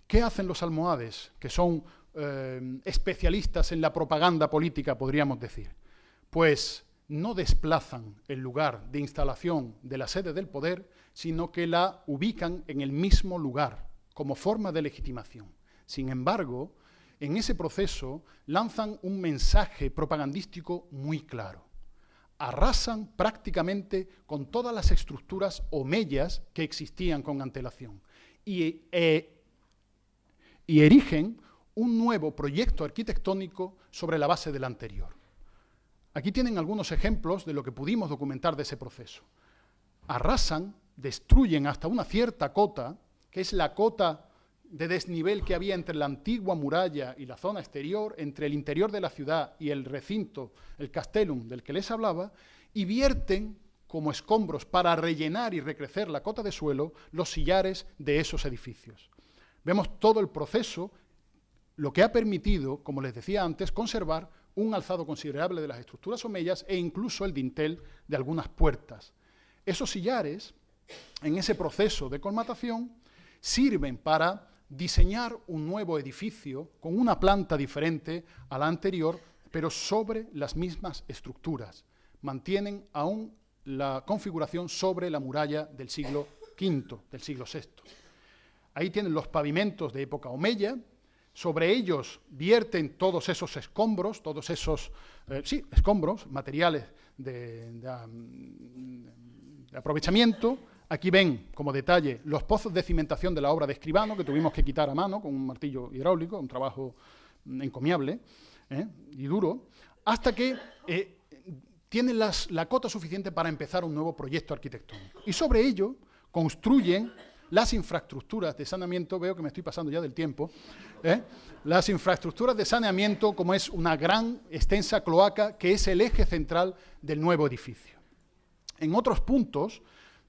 ¿Qué hacen los almohades, que son especialistas en la propaganda política, podríamos decir? Pues no desplazan el lugar de instalación de la sede del poder, sino que la ubican en el mismo lugar, como forma de legitimación. Sin embargo, en ese proceso lanzan un mensaje propagandístico muy claro. Arrasan prácticamente con todas las estructuras omeyas que existían con antelación y erigen un nuevo proyecto arquitectónico sobre la base del anterior. Aquí tienen algunos ejemplos de lo que pudimos documentar de ese proceso. Arrasan, destruyen hasta una cierta cota, que es la cota de desnivel que había entre la antigua muralla y la zona exterior, entre el interior de la ciudad y el recinto, el castellum del que les hablaba, y vierten como escombros para rellenar y recrecer la cota de suelo los sillares de esos edificios. Vemos todo el proceso, lo que ha permitido, como les decía antes, conservar un alzado considerable de las estructuras omeyas e incluso el dintel de algunas puertas. Esos sillares, en ese proceso de colmatación, sirven para diseñar un nuevo edificio con una planta diferente a la anterior, pero sobre las mismas estructuras. Mantienen aún la configuración sobre la muralla del siglo V, del siglo VI. Ahí tienen los pavimentos de época omeya, sobre ellos vierten todos esos escombros, todos esos escombros, materiales de aprovechamiento. Aquí ven, como detalle, los pozos de cimentación de la obra de Escribano, que tuvimos que quitar a mano con un martillo hidráulico, un trabajo encomiable y duro, hasta que tienen la cota suficiente para empezar un nuevo proyecto arquitectónico. Y sobre ello construyen las infraestructuras de saneamiento, veo que me estoy pasando ya del tiempo, las infraestructuras de saneamiento, como es una gran, extensa cloaca, que es el eje central del nuevo edificio. En otros puntos,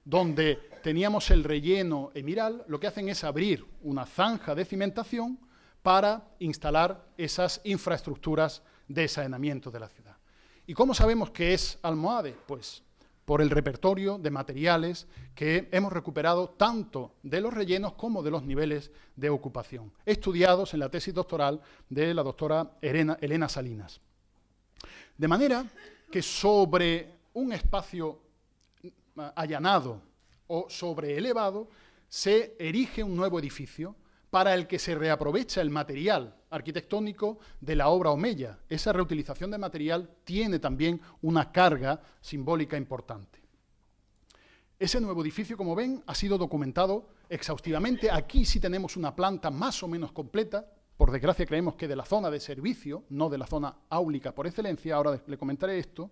donde teníamos el relleno emiral, lo que hacen es abrir una zanja de cimentación para instalar esas infraestructuras de saneamiento de la ciudad. ¿Y cómo sabemos que es almohade? Pues por el repertorio de materiales que hemos recuperado tanto de los rellenos como de los niveles de ocupación, estudiados en la tesis doctoral de la doctora Elena Salinas. De manera que sobre un espacio allanado o sobreelevado se erige un nuevo edificio para el que se reaprovecha el material arquitectónico de la obra omeya. Esa reutilización de material tiene también una carga simbólica importante. Ese nuevo edificio, como ven, ha sido documentado exhaustivamente. Aquí sí tenemos una planta más o menos completa. Por desgracia creemos que de la zona de servicio, no de la zona áulica por excelencia. Ahora le comentaré esto.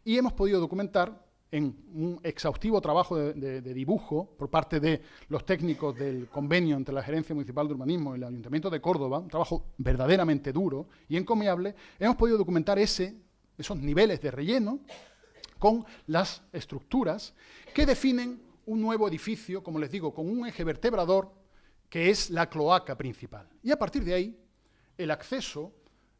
Y hemos podido documentar en un exhaustivo trabajo de dibujo por parte de los técnicos del convenio entre la Gerencia Municipal de Urbanismo y el Ayuntamiento de Córdoba, un trabajo verdaderamente duro y encomiable. Hemos podido documentar esos niveles de relleno con las estructuras que definen un nuevo edificio, como les digo, con un eje vertebrador que es la cloaca principal. Y a partir de ahí, el acceso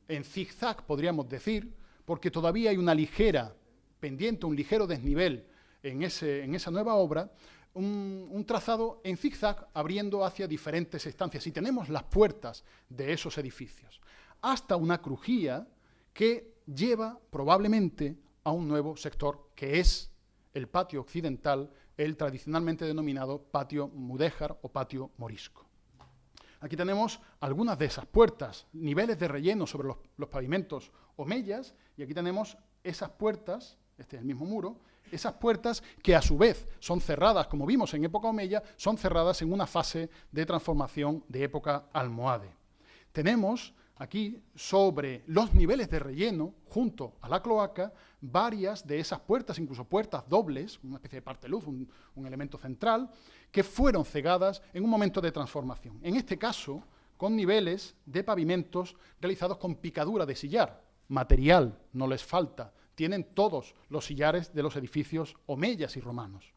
en zigzag, podríamos decir, porque todavía hay una ligera pendiente, un ligero desnivel en esa nueva obra, un trazado en zigzag abriendo hacia diferentes estancias. Y tenemos las puertas de esos edificios, hasta una crujía que lleva probablemente a un nuevo sector, que es el patio occidental, el tradicionalmente denominado patio mudéjar o patio morisco. Aquí tenemos algunas de esas puertas, niveles de relleno sobre los pavimentos omeyas, y aquí tenemos esas puertas, este es el mismo muro, esas puertas que a su vez son cerradas, como vimos en época omeya, son cerradas en una fase de transformación de época almohade. Tenemos aquí, sobre los niveles de relleno, junto a la cloaca, varias de esas puertas, incluso puertas dobles, una especie de parte luz, un elemento central, que fueron cegadas en un momento de transformación. En este caso, con niveles de pavimentos realizados con picadura de sillar. Material no les falta, tienen todos los sillares de los edificios omeyas y romanos.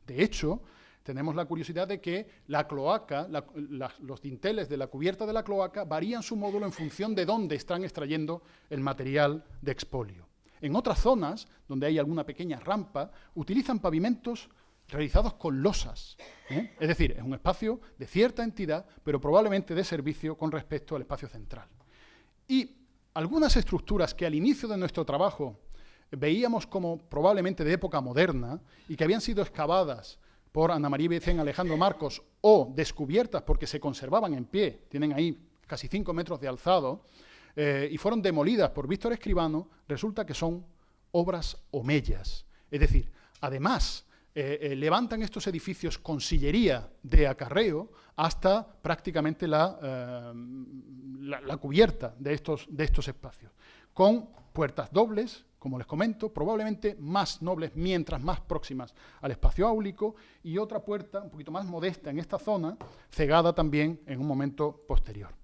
De hecho, tenemos la curiosidad de que la cloaca, los dinteles de la cubierta de la cloaca varían su módulo en función de dónde están extrayendo el material de expolio. En otras zonas, donde hay alguna pequeña rampa, utilizan pavimentos realizados con losas. Es decir, es un espacio de cierta entidad, pero probablemente de servicio con respecto al espacio central. Y algunas estructuras que al inicio de nuestro trabajo veíamos como probablemente de época moderna y que habían sido excavadas por Ana María Vicén Alejandro Marcos o descubiertas porque se conservaban en pie, tienen ahí casi 5 metros de alzado, y fueron demolidas por Víctor Escribano, resulta que son obras omeyas. Es decir, además, levantan estos edificios con sillería de acarreo hasta prácticamente la cubierta de estos espacios, con puertas dobles, como les comento, probablemente más nobles mientras más próximas al espacio áulico, y otra puerta un poquito más modesta en esta zona, cegada también en un momento posterior.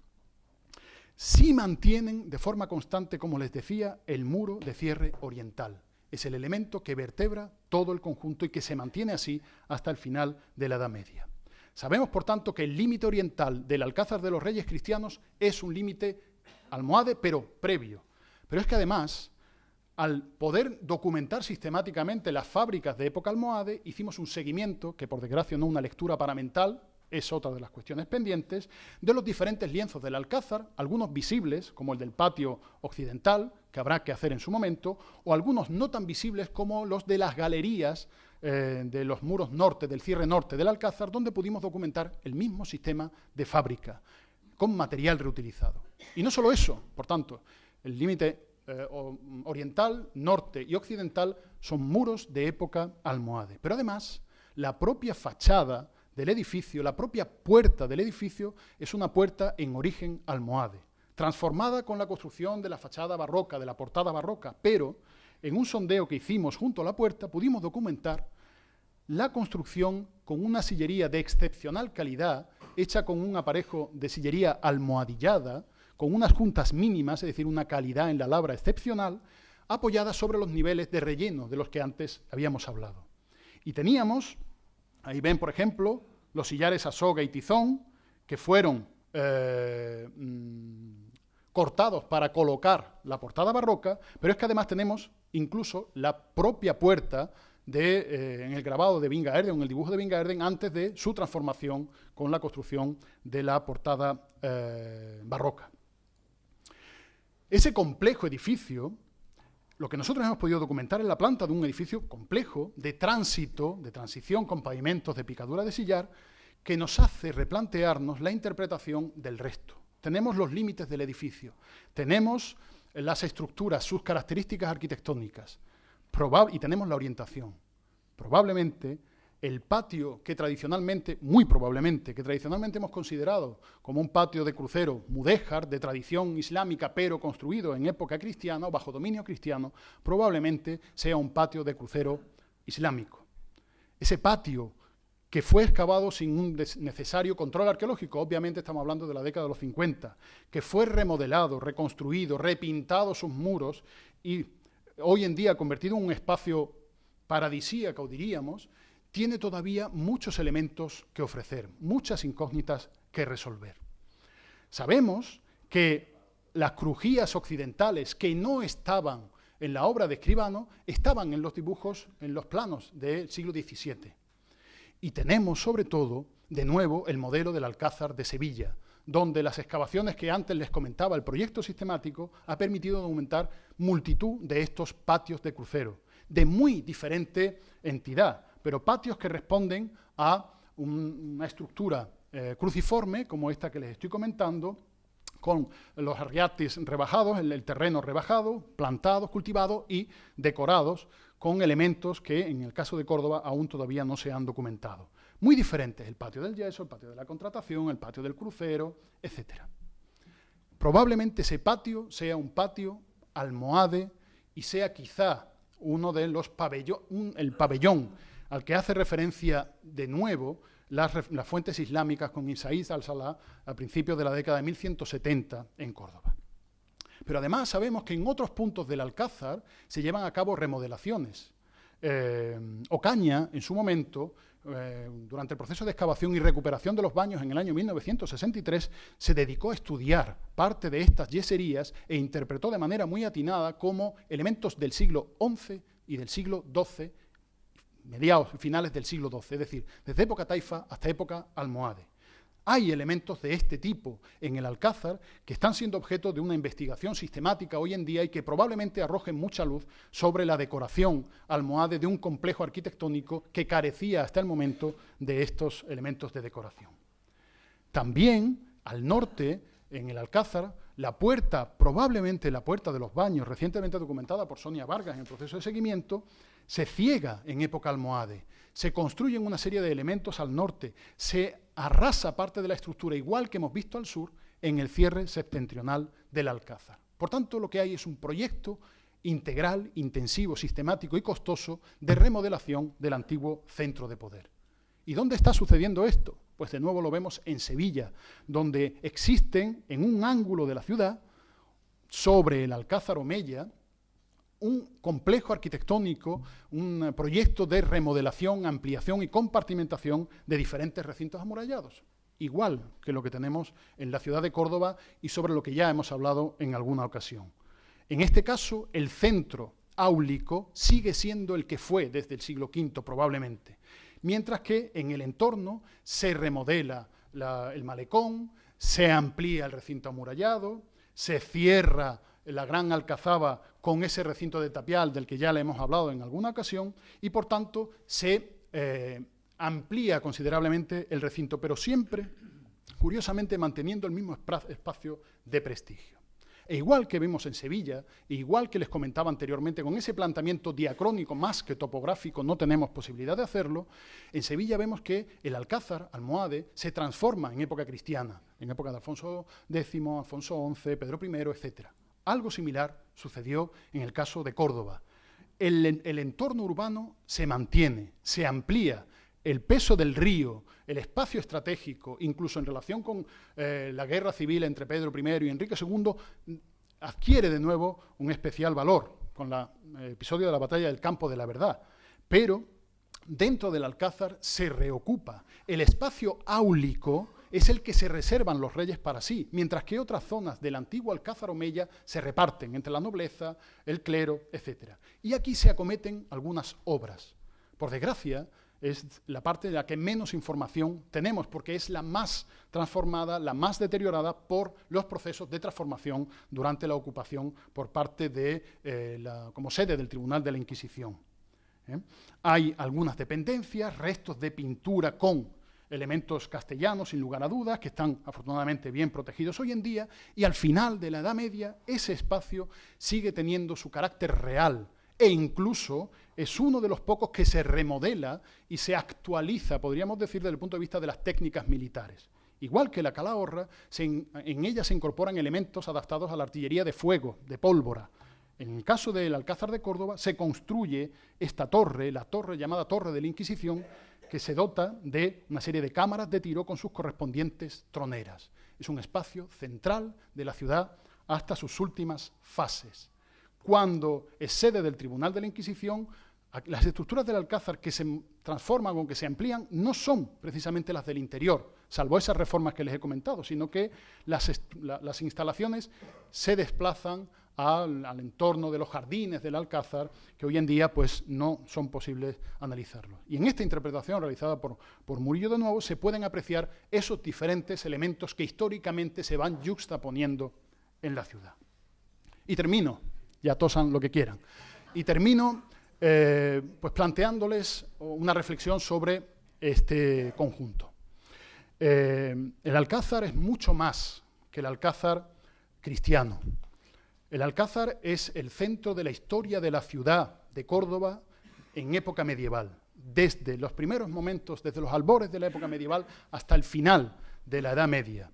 Sí mantienen de forma constante, como les decía, el muro de cierre oriental. Es el elemento que vertebra todo el conjunto y que se mantiene así hasta el final de la Edad Media. Sabemos, por tanto, que el límite oriental del Alcázar de los Reyes Cristianos es un límite almohade, pero previo. Pero es que además, al poder documentar sistemáticamente las fábricas de época almohade, hicimos un seguimiento, que por desgracia no una lectura paramental, es otra de las cuestiones pendientes, de los diferentes lienzos del Alcázar, algunos visibles, como el del patio occidental, que habrá que hacer en su momento, o algunos no tan visibles como los de las galerías de los muros norte, del cierre norte del Alcázar, donde pudimos documentar el mismo sistema de fábrica, con material reutilizado. Y no solo eso, por tanto, el límite oriental, norte y occidental son muros de época almohade. Pero además, la propia fachada del edificio, la propia puerta del edificio, es una puerta en origen almohade, transformada con la construcción de la fachada barroca, de la portada barroca, pero en un sondeo que hicimos junto a la puerta pudimos documentar la construcción con una sillería de excepcional calidad, hecha con un aparejo de sillería almohadillada, con unas juntas mínimas, es decir, una calidad en la labra excepcional, apoyada sobre los niveles de relleno de los que antes habíamos hablado. Y teníamos, ahí ven, por ejemplo, los sillares a soga y tizón, que fueron cortados para colocar la portada barroca, pero es que además tenemos incluso la propia puerta en el grabado de Vinga Erden, en el dibujo de Vinga Erden, antes de su transformación con la construcción de la portada barroca. Ese complejo edificio, lo que nosotros hemos podido documentar es la planta de un edificio complejo, de tránsito, de transición con pavimentos de picadura de sillar, que nos hace replantearnos la interpretación del resto. Tenemos los límites del edificio, tenemos las estructuras, sus características arquitectónicas, y tenemos la orientación. Probablemente el patio que tradicionalmente, muy probablemente, que tradicionalmente hemos considerado como un patio de crucero mudéjar, de tradición islámica, pero construido en época cristiana o bajo dominio cristiano, probablemente sea un patio de crucero islámico. Ese patio que fue excavado sin un necesario control arqueológico, obviamente estamos hablando de la década de los 50, que fue remodelado, reconstruido, repintado sus muros y hoy en día convertido en un espacio paradisíaco, diríamos, tiene todavía muchos elementos que ofrecer, muchas incógnitas que resolver. Sabemos que las crujías occidentales que no estaban en la obra de Escribano estaban en los dibujos, en los planos del siglo XVII. Y tenemos, sobre todo, de nuevo, el modelo del Alcázar de Sevilla, donde las excavaciones que antes les comentaba, el proyecto sistemático, ha permitido documentar multitud de estos patios de crucero, de muy diferente entidad, pero patios que responden a una estructura cruciforme, como esta que les estoy comentando, con los arriatis rebajados, el terreno rebajado, plantados, cultivados y decorados con elementos que, en el caso de Córdoba, aún todavía no se han documentado. Muy diferentes, el patio del yeso, el patio de la contratación, el patio del crucero, etc. Probablemente ese patio sea un patio almohade y sea quizá uno de los el pabellón al que hace referencia de nuevo las fuentes islámicas con Isaías al-Salah a principios de la década de 1170 en Córdoba. Pero además sabemos que en otros puntos del Alcázar se llevan a cabo remodelaciones. Ocaña, en su momento, durante el proceso de excavación y recuperación de los baños en el año 1963, se dedicó a estudiar parte de estas yeserías e interpretó de manera muy atinada como elementos del siglo XI y del siglo XII, mediados y finales del siglo XII, es decir, desde época taifa hasta época almohade. Hay elementos de este tipo en el Alcázar que están siendo objeto de una investigación sistemática hoy en día y que probablemente arrojen mucha luz sobre la decoración almohade de un complejo arquitectónico que carecía hasta el momento de estos elementos de decoración. También, al norte, en el Alcázar, la puerta, probablemente la puerta de los baños, recientemente documentada por Sonia Vargas en el proceso de seguimiento, se ciega en época almohade, se construyen una serie de elementos al norte, se arrasa parte de la estructura, igual que hemos visto al sur, en el cierre septentrional del Alcázar. Por tanto, lo que hay es un proyecto integral, intensivo, sistemático y costoso de remodelación del antiguo centro de poder. ¿Y dónde está sucediendo esto? Pues de nuevo lo vemos en Sevilla, donde existen en un ángulo de la ciudad, sobre el Alcázar Omeya, un complejo arquitectónico, un proyecto de remodelación, ampliación y compartimentación de diferentes recintos amurallados, igual que lo que tenemos en la ciudad de Córdoba y sobre lo que ya hemos hablado en alguna ocasión. En este caso, el centro áulico sigue siendo el que fue desde el siglo V probablemente, mientras que en el entorno se remodela el malecón, se amplía el recinto amurallado, se cierra la gran alcazaba con ese recinto de tapial del que ya le hemos hablado en alguna ocasión y, por tanto, se amplía considerablemente el recinto, pero siempre, curiosamente, manteniendo el mismo espacio de prestigio. E igual que vimos en Sevilla, e igual que les comentaba anteriormente, con ese planteamiento diacrónico más que topográfico, no tenemos posibilidad de hacerlo, en Sevilla vemos que el Alcázar, almohade, se transforma en época cristiana, en época de Alfonso X, Alfonso XI, Pedro I, etc. Algo similar sucedió en el caso de Córdoba. El entorno urbano se mantiene, se amplía, el peso del río, el espacio estratégico, incluso en relación con la guerra civil entre Pedro I y Enrique II, adquiere de nuevo un especial valor con el episodio de la batalla del Campo de la Verdad. Pero dentro del Alcázar se reocupa. El espacio áulico es el que se reservan los reyes para sí, mientras que otras zonas del antiguo Alcázar Omeya se reparten entre la nobleza, el clero, etc. Y aquí se acometen algunas obras. Por desgracia, es la parte de la que menos información tenemos, porque es la más transformada, la más deteriorada por los procesos de transformación durante la ocupación por parte de como sede del Tribunal de la Inquisición. Hay algunas dependencias, restos de pintura con elementos castellanos, sin lugar a dudas, que están afortunadamente bien protegidos hoy en día, y al final de la Edad Media ese espacio sigue teniendo su carácter real e incluso es uno de los pocos que se remodela y se actualiza, podríamos decir, desde el punto de vista de las técnicas militares. Igual que la Calahorra, en ella se incorporan elementos adaptados a la artillería de fuego, de pólvora. En el caso del Alcázar de Córdoba se construye esta torre, la torre llamada Torre de la Inquisición, que se dota de una serie de cámaras de tiro con sus correspondientes troneras. Es un espacio central de la ciudad hasta sus últimas fases. Cuando es sede del Tribunal de la Inquisición, las estructuras del Alcázar que se transforman o que se amplían no son precisamente las del interior, salvo esas reformas que les he comentado, sino que las instalaciones se desplazan al entorno de los jardines del Alcázar, que hoy en día pues, no son posibles analizarlos. Y en esta interpretación realizada por Murillo de nuevo se pueden apreciar esos diferentes elementos que históricamente se van yuxtaponiendo en la ciudad. Y termino, ya tosan lo que quieran, y termino pues planteándoles una reflexión sobre este conjunto. El Alcázar es mucho más que el Alcázar cristiano. El Alcázar es el centro de la historia de la ciudad de Córdoba en época medieval, desde los primeros momentos, desde los albores de la época medieval hasta el final de la Edad Media.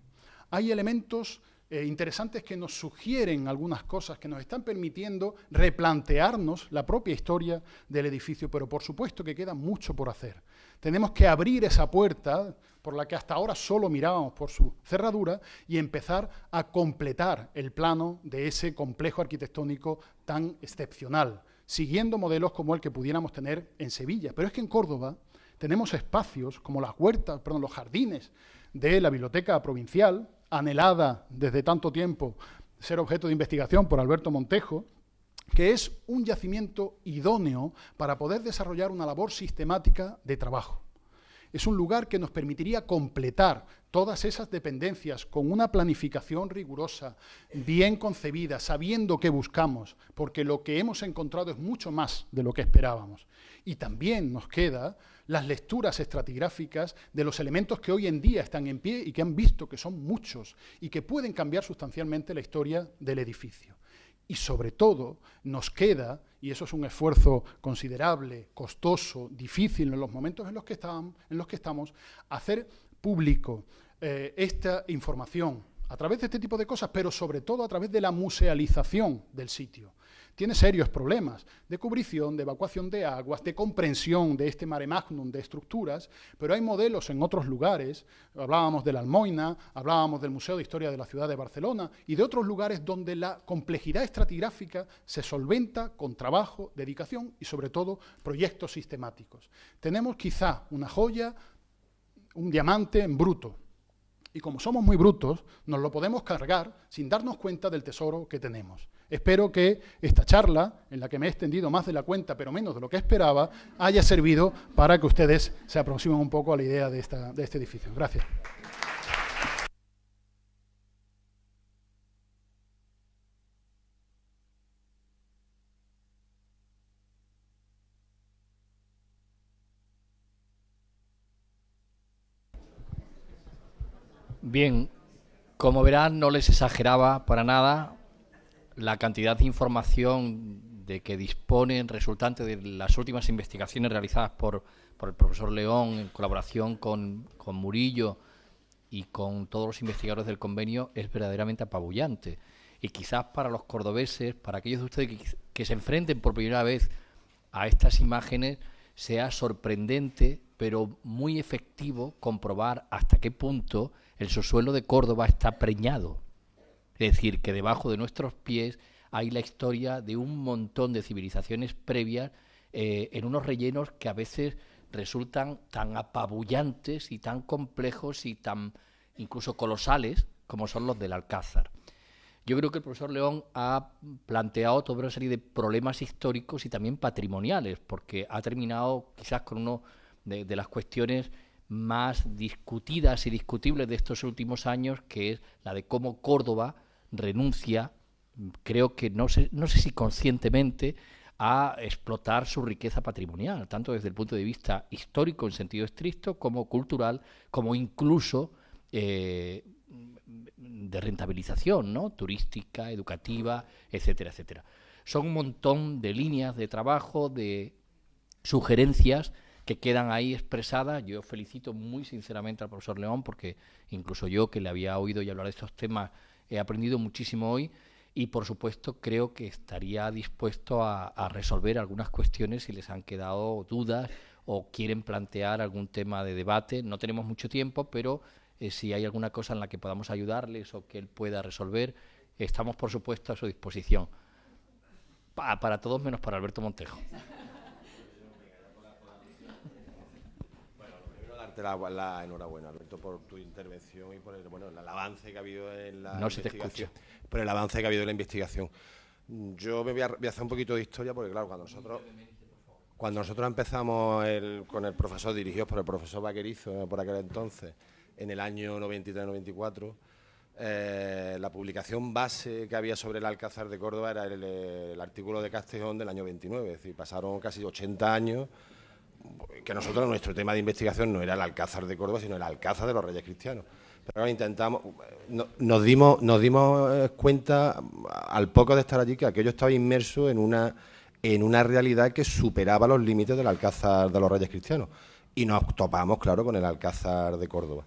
Hay elementos interesantes que nos sugieren algunas cosas, que nos están permitiendo replantearnos la propia historia del edificio, pero por supuesto que queda mucho por hacer. Tenemos que abrir esa puerta por la que hasta ahora solo mirábamos por su cerradura y empezar a completar el plano de ese complejo arquitectónico tan excepcional, siguiendo modelos como el que pudiéramos tener en Sevilla. Pero es que en Córdoba tenemos espacios como las huertas, los jardines de la Biblioteca Provincial, anhelada desde tanto tiempo ser objeto de investigación por Alberto Montejo, que es un yacimiento idóneo para poder desarrollar una labor sistemática de trabajo. Es un lugar que nos permitiría completar todas esas dependencias con una planificación rigurosa, bien concebida, sabiendo qué buscamos, porque lo que hemos encontrado es mucho más de lo que esperábamos. Y también nos quedan las lecturas estratigráficas de los elementos que hoy en día están en pie y que han visto que son muchos y que pueden cambiar sustancialmente la historia del edificio. Y sobre todo nos queda, y eso es un esfuerzo considerable, costoso, difícil en los momentos en los que estamos, hacer público esta información a través de este tipo de cosas, pero sobre todo a través de la musealización del sitio. Tiene serios problemas de cubrición, de evacuación de aguas, de comprensión de este mare magnum de estructuras, pero hay modelos en otros lugares, hablábamos de la Almoina, hablábamos del Museo de Historia de la Ciudad de Barcelona y de otros lugares donde la complejidad estratigráfica se solventa con trabajo, dedicación y sobre todo proyectos sistemáticos. Tenemos quizá una joya, un diamante en bruto. Y como somos muy brutos, nos lo podemos cargar sin darnos cuenta del tesoro que tenemos. Espero que esta charla, en la que me he extendido más de la cuenta, pero menos de lo que esperaba, haya servido para que ustedes se aproximen un poco a la idea de este edificio. Gracias. Bien, como verán, no les exageraba para nada la cantidad de información de que disponen resultante de las últimas investigaciones realizadas por el profesor León en colaboración con Murillo y con todos los investigadores del convenio es verdaderamente apabullante. Y quizás para los cordobeses, para aquellos de ustedes que se enfrenten por primera vez a estas imágenes, sea sorprendente, pero muy efectivo comprobar hasta qué punto el subsuelo de Córdoba está preñado. Es decir, que debajo de nuestros pies hay la historia de un montón de civilizaciones previas en unos rellenos que a veces resultan tan apabullantes y tan complejos y tan incluso colosales como son los del Alcázar. Yo creo que el profesor León ha planteado toda una serie de problemas históricos y también patrimoniales, porque ha terminado quizás con una de las cuestiones más discutidas y discutibles de estos últimos años, que es la de cómo Córdoba renuncia, creo que no sé si conscientemente, a explotar su riqueza patrimonial, tanto desde el punto de vista histórico en sentido estricto, como cultural, como incluso de rentabilización, ¿no? Turística, educativa, etcétera, etcétera. Son un montón de líneas de trabajo, de sugerencias que quedan ahí expresadas. Yo felicito muy sinceramente al profesor León, porque incluso yo, que le había oído y hablar de estos temas, he aprendido muchísimo hoy, y por supuesto creo que estaría dispuesto a resolver algunas cuestiones si les han quedado dudas o quieren plantear algún tema de debate. No tenemos mucho tiempo, pero si hay alguna cosa en la que podamos ayudarles o que él pueda resolver, estamos por supuesto a su disposición. Para todos menos para Alberto Montejo. Darte la enhorabuena, Alberto, por tu intervención y por el avance que ha habido en la investigación. Por el avance que ha habido en la investigación. Yo me voy a hacer un poquito de historia, porque claro, cuando nosotros empezamos con el profesor, dirigidos por el profesor Vaquerizo, por aquel entonces, en el año 93-94, la publicación base que había sobre el Alcázar de Córdoba era el artículo de Castejón del año 29, es decir, pasaron casi 80 años que nosotros, nuestro tema de investigación no era el Alcázar de Córdoba, sino el Alcázar de los Reyes Cristianos. Pero ahora intentamos, nos dimos cuenta al poco de estar allí que aquello estaba inmerso en una realidad que superaba los límites del Alcázar de los Reyes Cristianos. Y nos topamos, claro, con el Alcázar de Córdoba.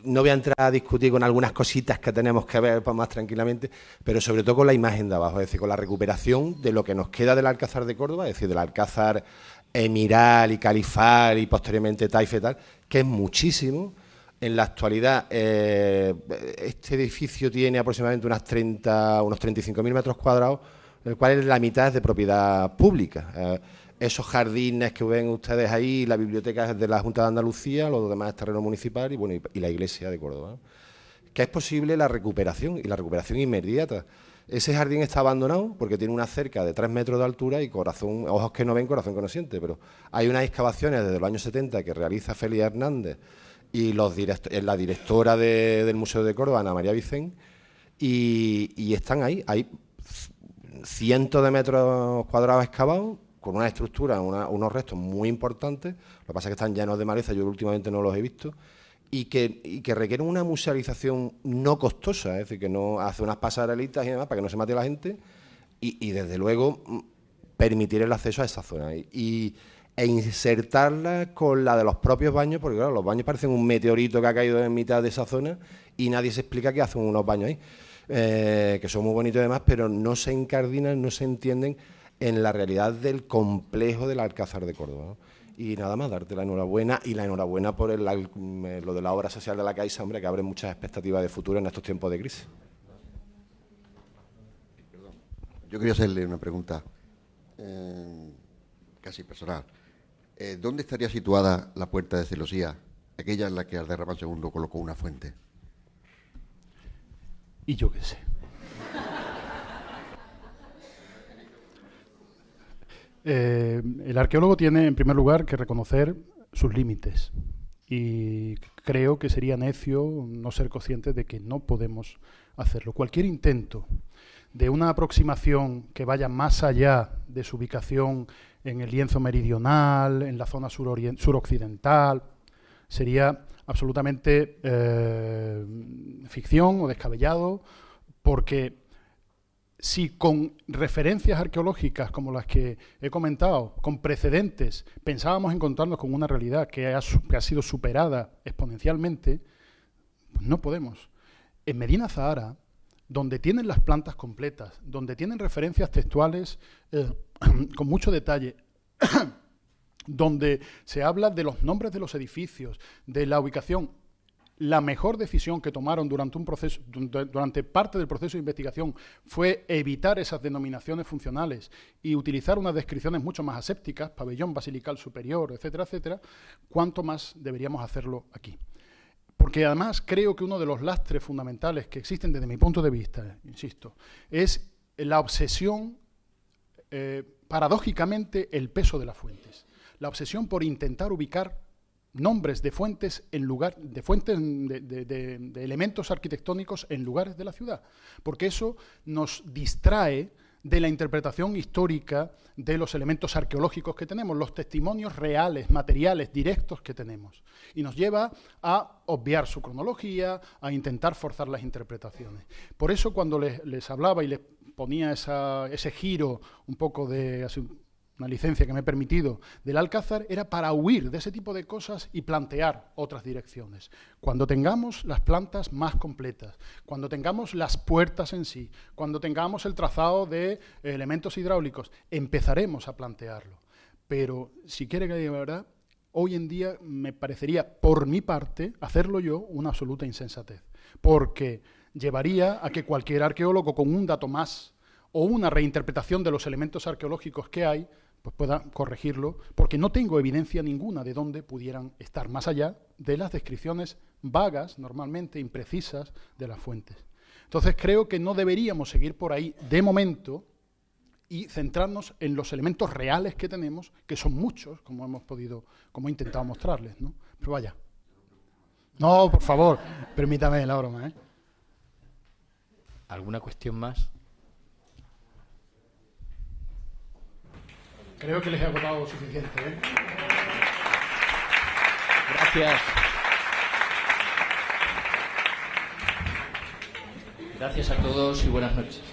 No voy a entrar a discutir con algunas cositas que tenemos que ver más tranquilamente, pero sobre todo con la imagen de abajo, es decir, con la recuperación de lo que nos queda del Alcázar de Córdoba, es decir, del Alcázar emiral y califal y posteriormente taifa y tal, que es muchísimo. En la actualidad, este edificio tiene aproximadamente unos 35.000 metros cuadrados, del cual la mitad es de propiedad pública. Esos jardines que ven ustedes ahí, la biblioteca es de la Junta de Andalucía, los demás es terreno municipal y la iglesia de Córdoba, ¿no? Que es posible la recuperación, y la recuperación inmediata. Ese jardín está abandonado porque tiene una cerca de 3 metros de altura y ojos que no ven, corazón que no siente, pero hay unas excavaciones desde los años 70 que realiza Félix Hernández y la directora del Museo de Córdoba, Ana María Vicén, y están ahí. Hay cientos de metros cuadrados excavados, con una estructura, unos restos muy importantes. Lo que pasa es que están llenos de maleza, yo últimamente no los he visto, y que requieren una musealización no costosa, es decir, que no hace unas pasarelitas y demás para que no se mate la gente, y desde luego permitir el acceso a esa zona e insertarla con la de los propios baños, porque claro, los baños parecen un meteorito que ha caído en mitad de esa zona y nadie se explica qué hacen unos baños ahí, que son muy bonitos y demás, pero no se incardinan, no se entienden en la realidad del complejo del Alcázar de Córdoba, ¿no? Y nada más, darte la enhorabuena, y la enhorabuena por lo de la obra social de la Caixa, hombre, que abre muchas expectativas de futuro en estos tiempos de crisis. Yo quería hacerle una pregunta casi personal. ¿Dónde estaría situada la puerta de celosía, aquella en la que Alderramán II colocó una fuente? Y yo qué sé. El arqueólogo tiene, en primer lugar, que reconocer sus límites. Y creo que sería necio no ser consciente de que no podemos hacerlo. Cualquier intento de una aproximación que vaya más allá de su ubicación en el lienzo meridional, en la zona suroccidental, sería absolutamente ficción o descabellado, porque si con referencias arqueológicas como las que he comentado, con precedentes, pensábamos encontrarnos con una realidad que ha sido superada exponencialmente, pues no podemos. En Medina Zahara, donde tienen las plantas completas, donde tienen referencias textuales con mucho detalle, donde se habla de los nombres de los edificios, de la ubicación, la mejor decisión que tomaron durante parte del proceso de investigación fue evitar esas denominaciones funcionales y utilizar unas descripciones mucho más asépticas, pabellón basilical superior, etcétera, etcétera. ¿Cuánto más deberíamos hacerlo aquí? Porque además creo que uno de los lastres fundamentales que existen desde mi punto de vista, insisto, es la obsesión, paradójicamente, el peso de las fuentes. La obsesión por intentar ubicar nombres de fuentes en lugar de fuentes de elementos arquitectónicos en lugares de la ciudad, porque eso nos distrae de la interpretación histórica de los elementos arqueológicos que tenemos, los testimonios reales, materiales, directos que tenemos. Y nos lleva a obviar su cronología, a intentar forzar las interpretaciones. Por eso, cuando les hablaba y les ponía ese giro un poco de... una licencia que me he permitido, del Alcázar, era para huir de ese tipo de cosas y plantear otras direcciones. Cuando tengamos las plantas más completas, cuando tengamos las puertas en sí, cuando tengamos el trazado de elementos hidráulicos, empezaremos a plantearlo. Pero, si quiere que diga la verdad, hoy en día me parecería, por mi parte, hacerlo yo una absoluta insensatez, porque llevaría a que cualquier arqueólogo con un dato más o una reinterpretación de los elementos arqueológicos que hay, pues pueda corregirlo, porque no tengo evidencia ninguna de dónde pudieran estar, más allá de las descripciones vagas, normalmente imprecisas, de las fuentes. Entonces creo que no deberíamos seguir por ahí de momento y centrarnos en los elementos reales que tenemos, que son muchos, como he intentado mostrarles, ¿no? Pero vaya. No, por favor, permítame la broma, ¿eh? ¿Alguna cuestión más? Creo que les he agotado suficiente, ¿eh? Gracias. Gracias a todos y buenas noches.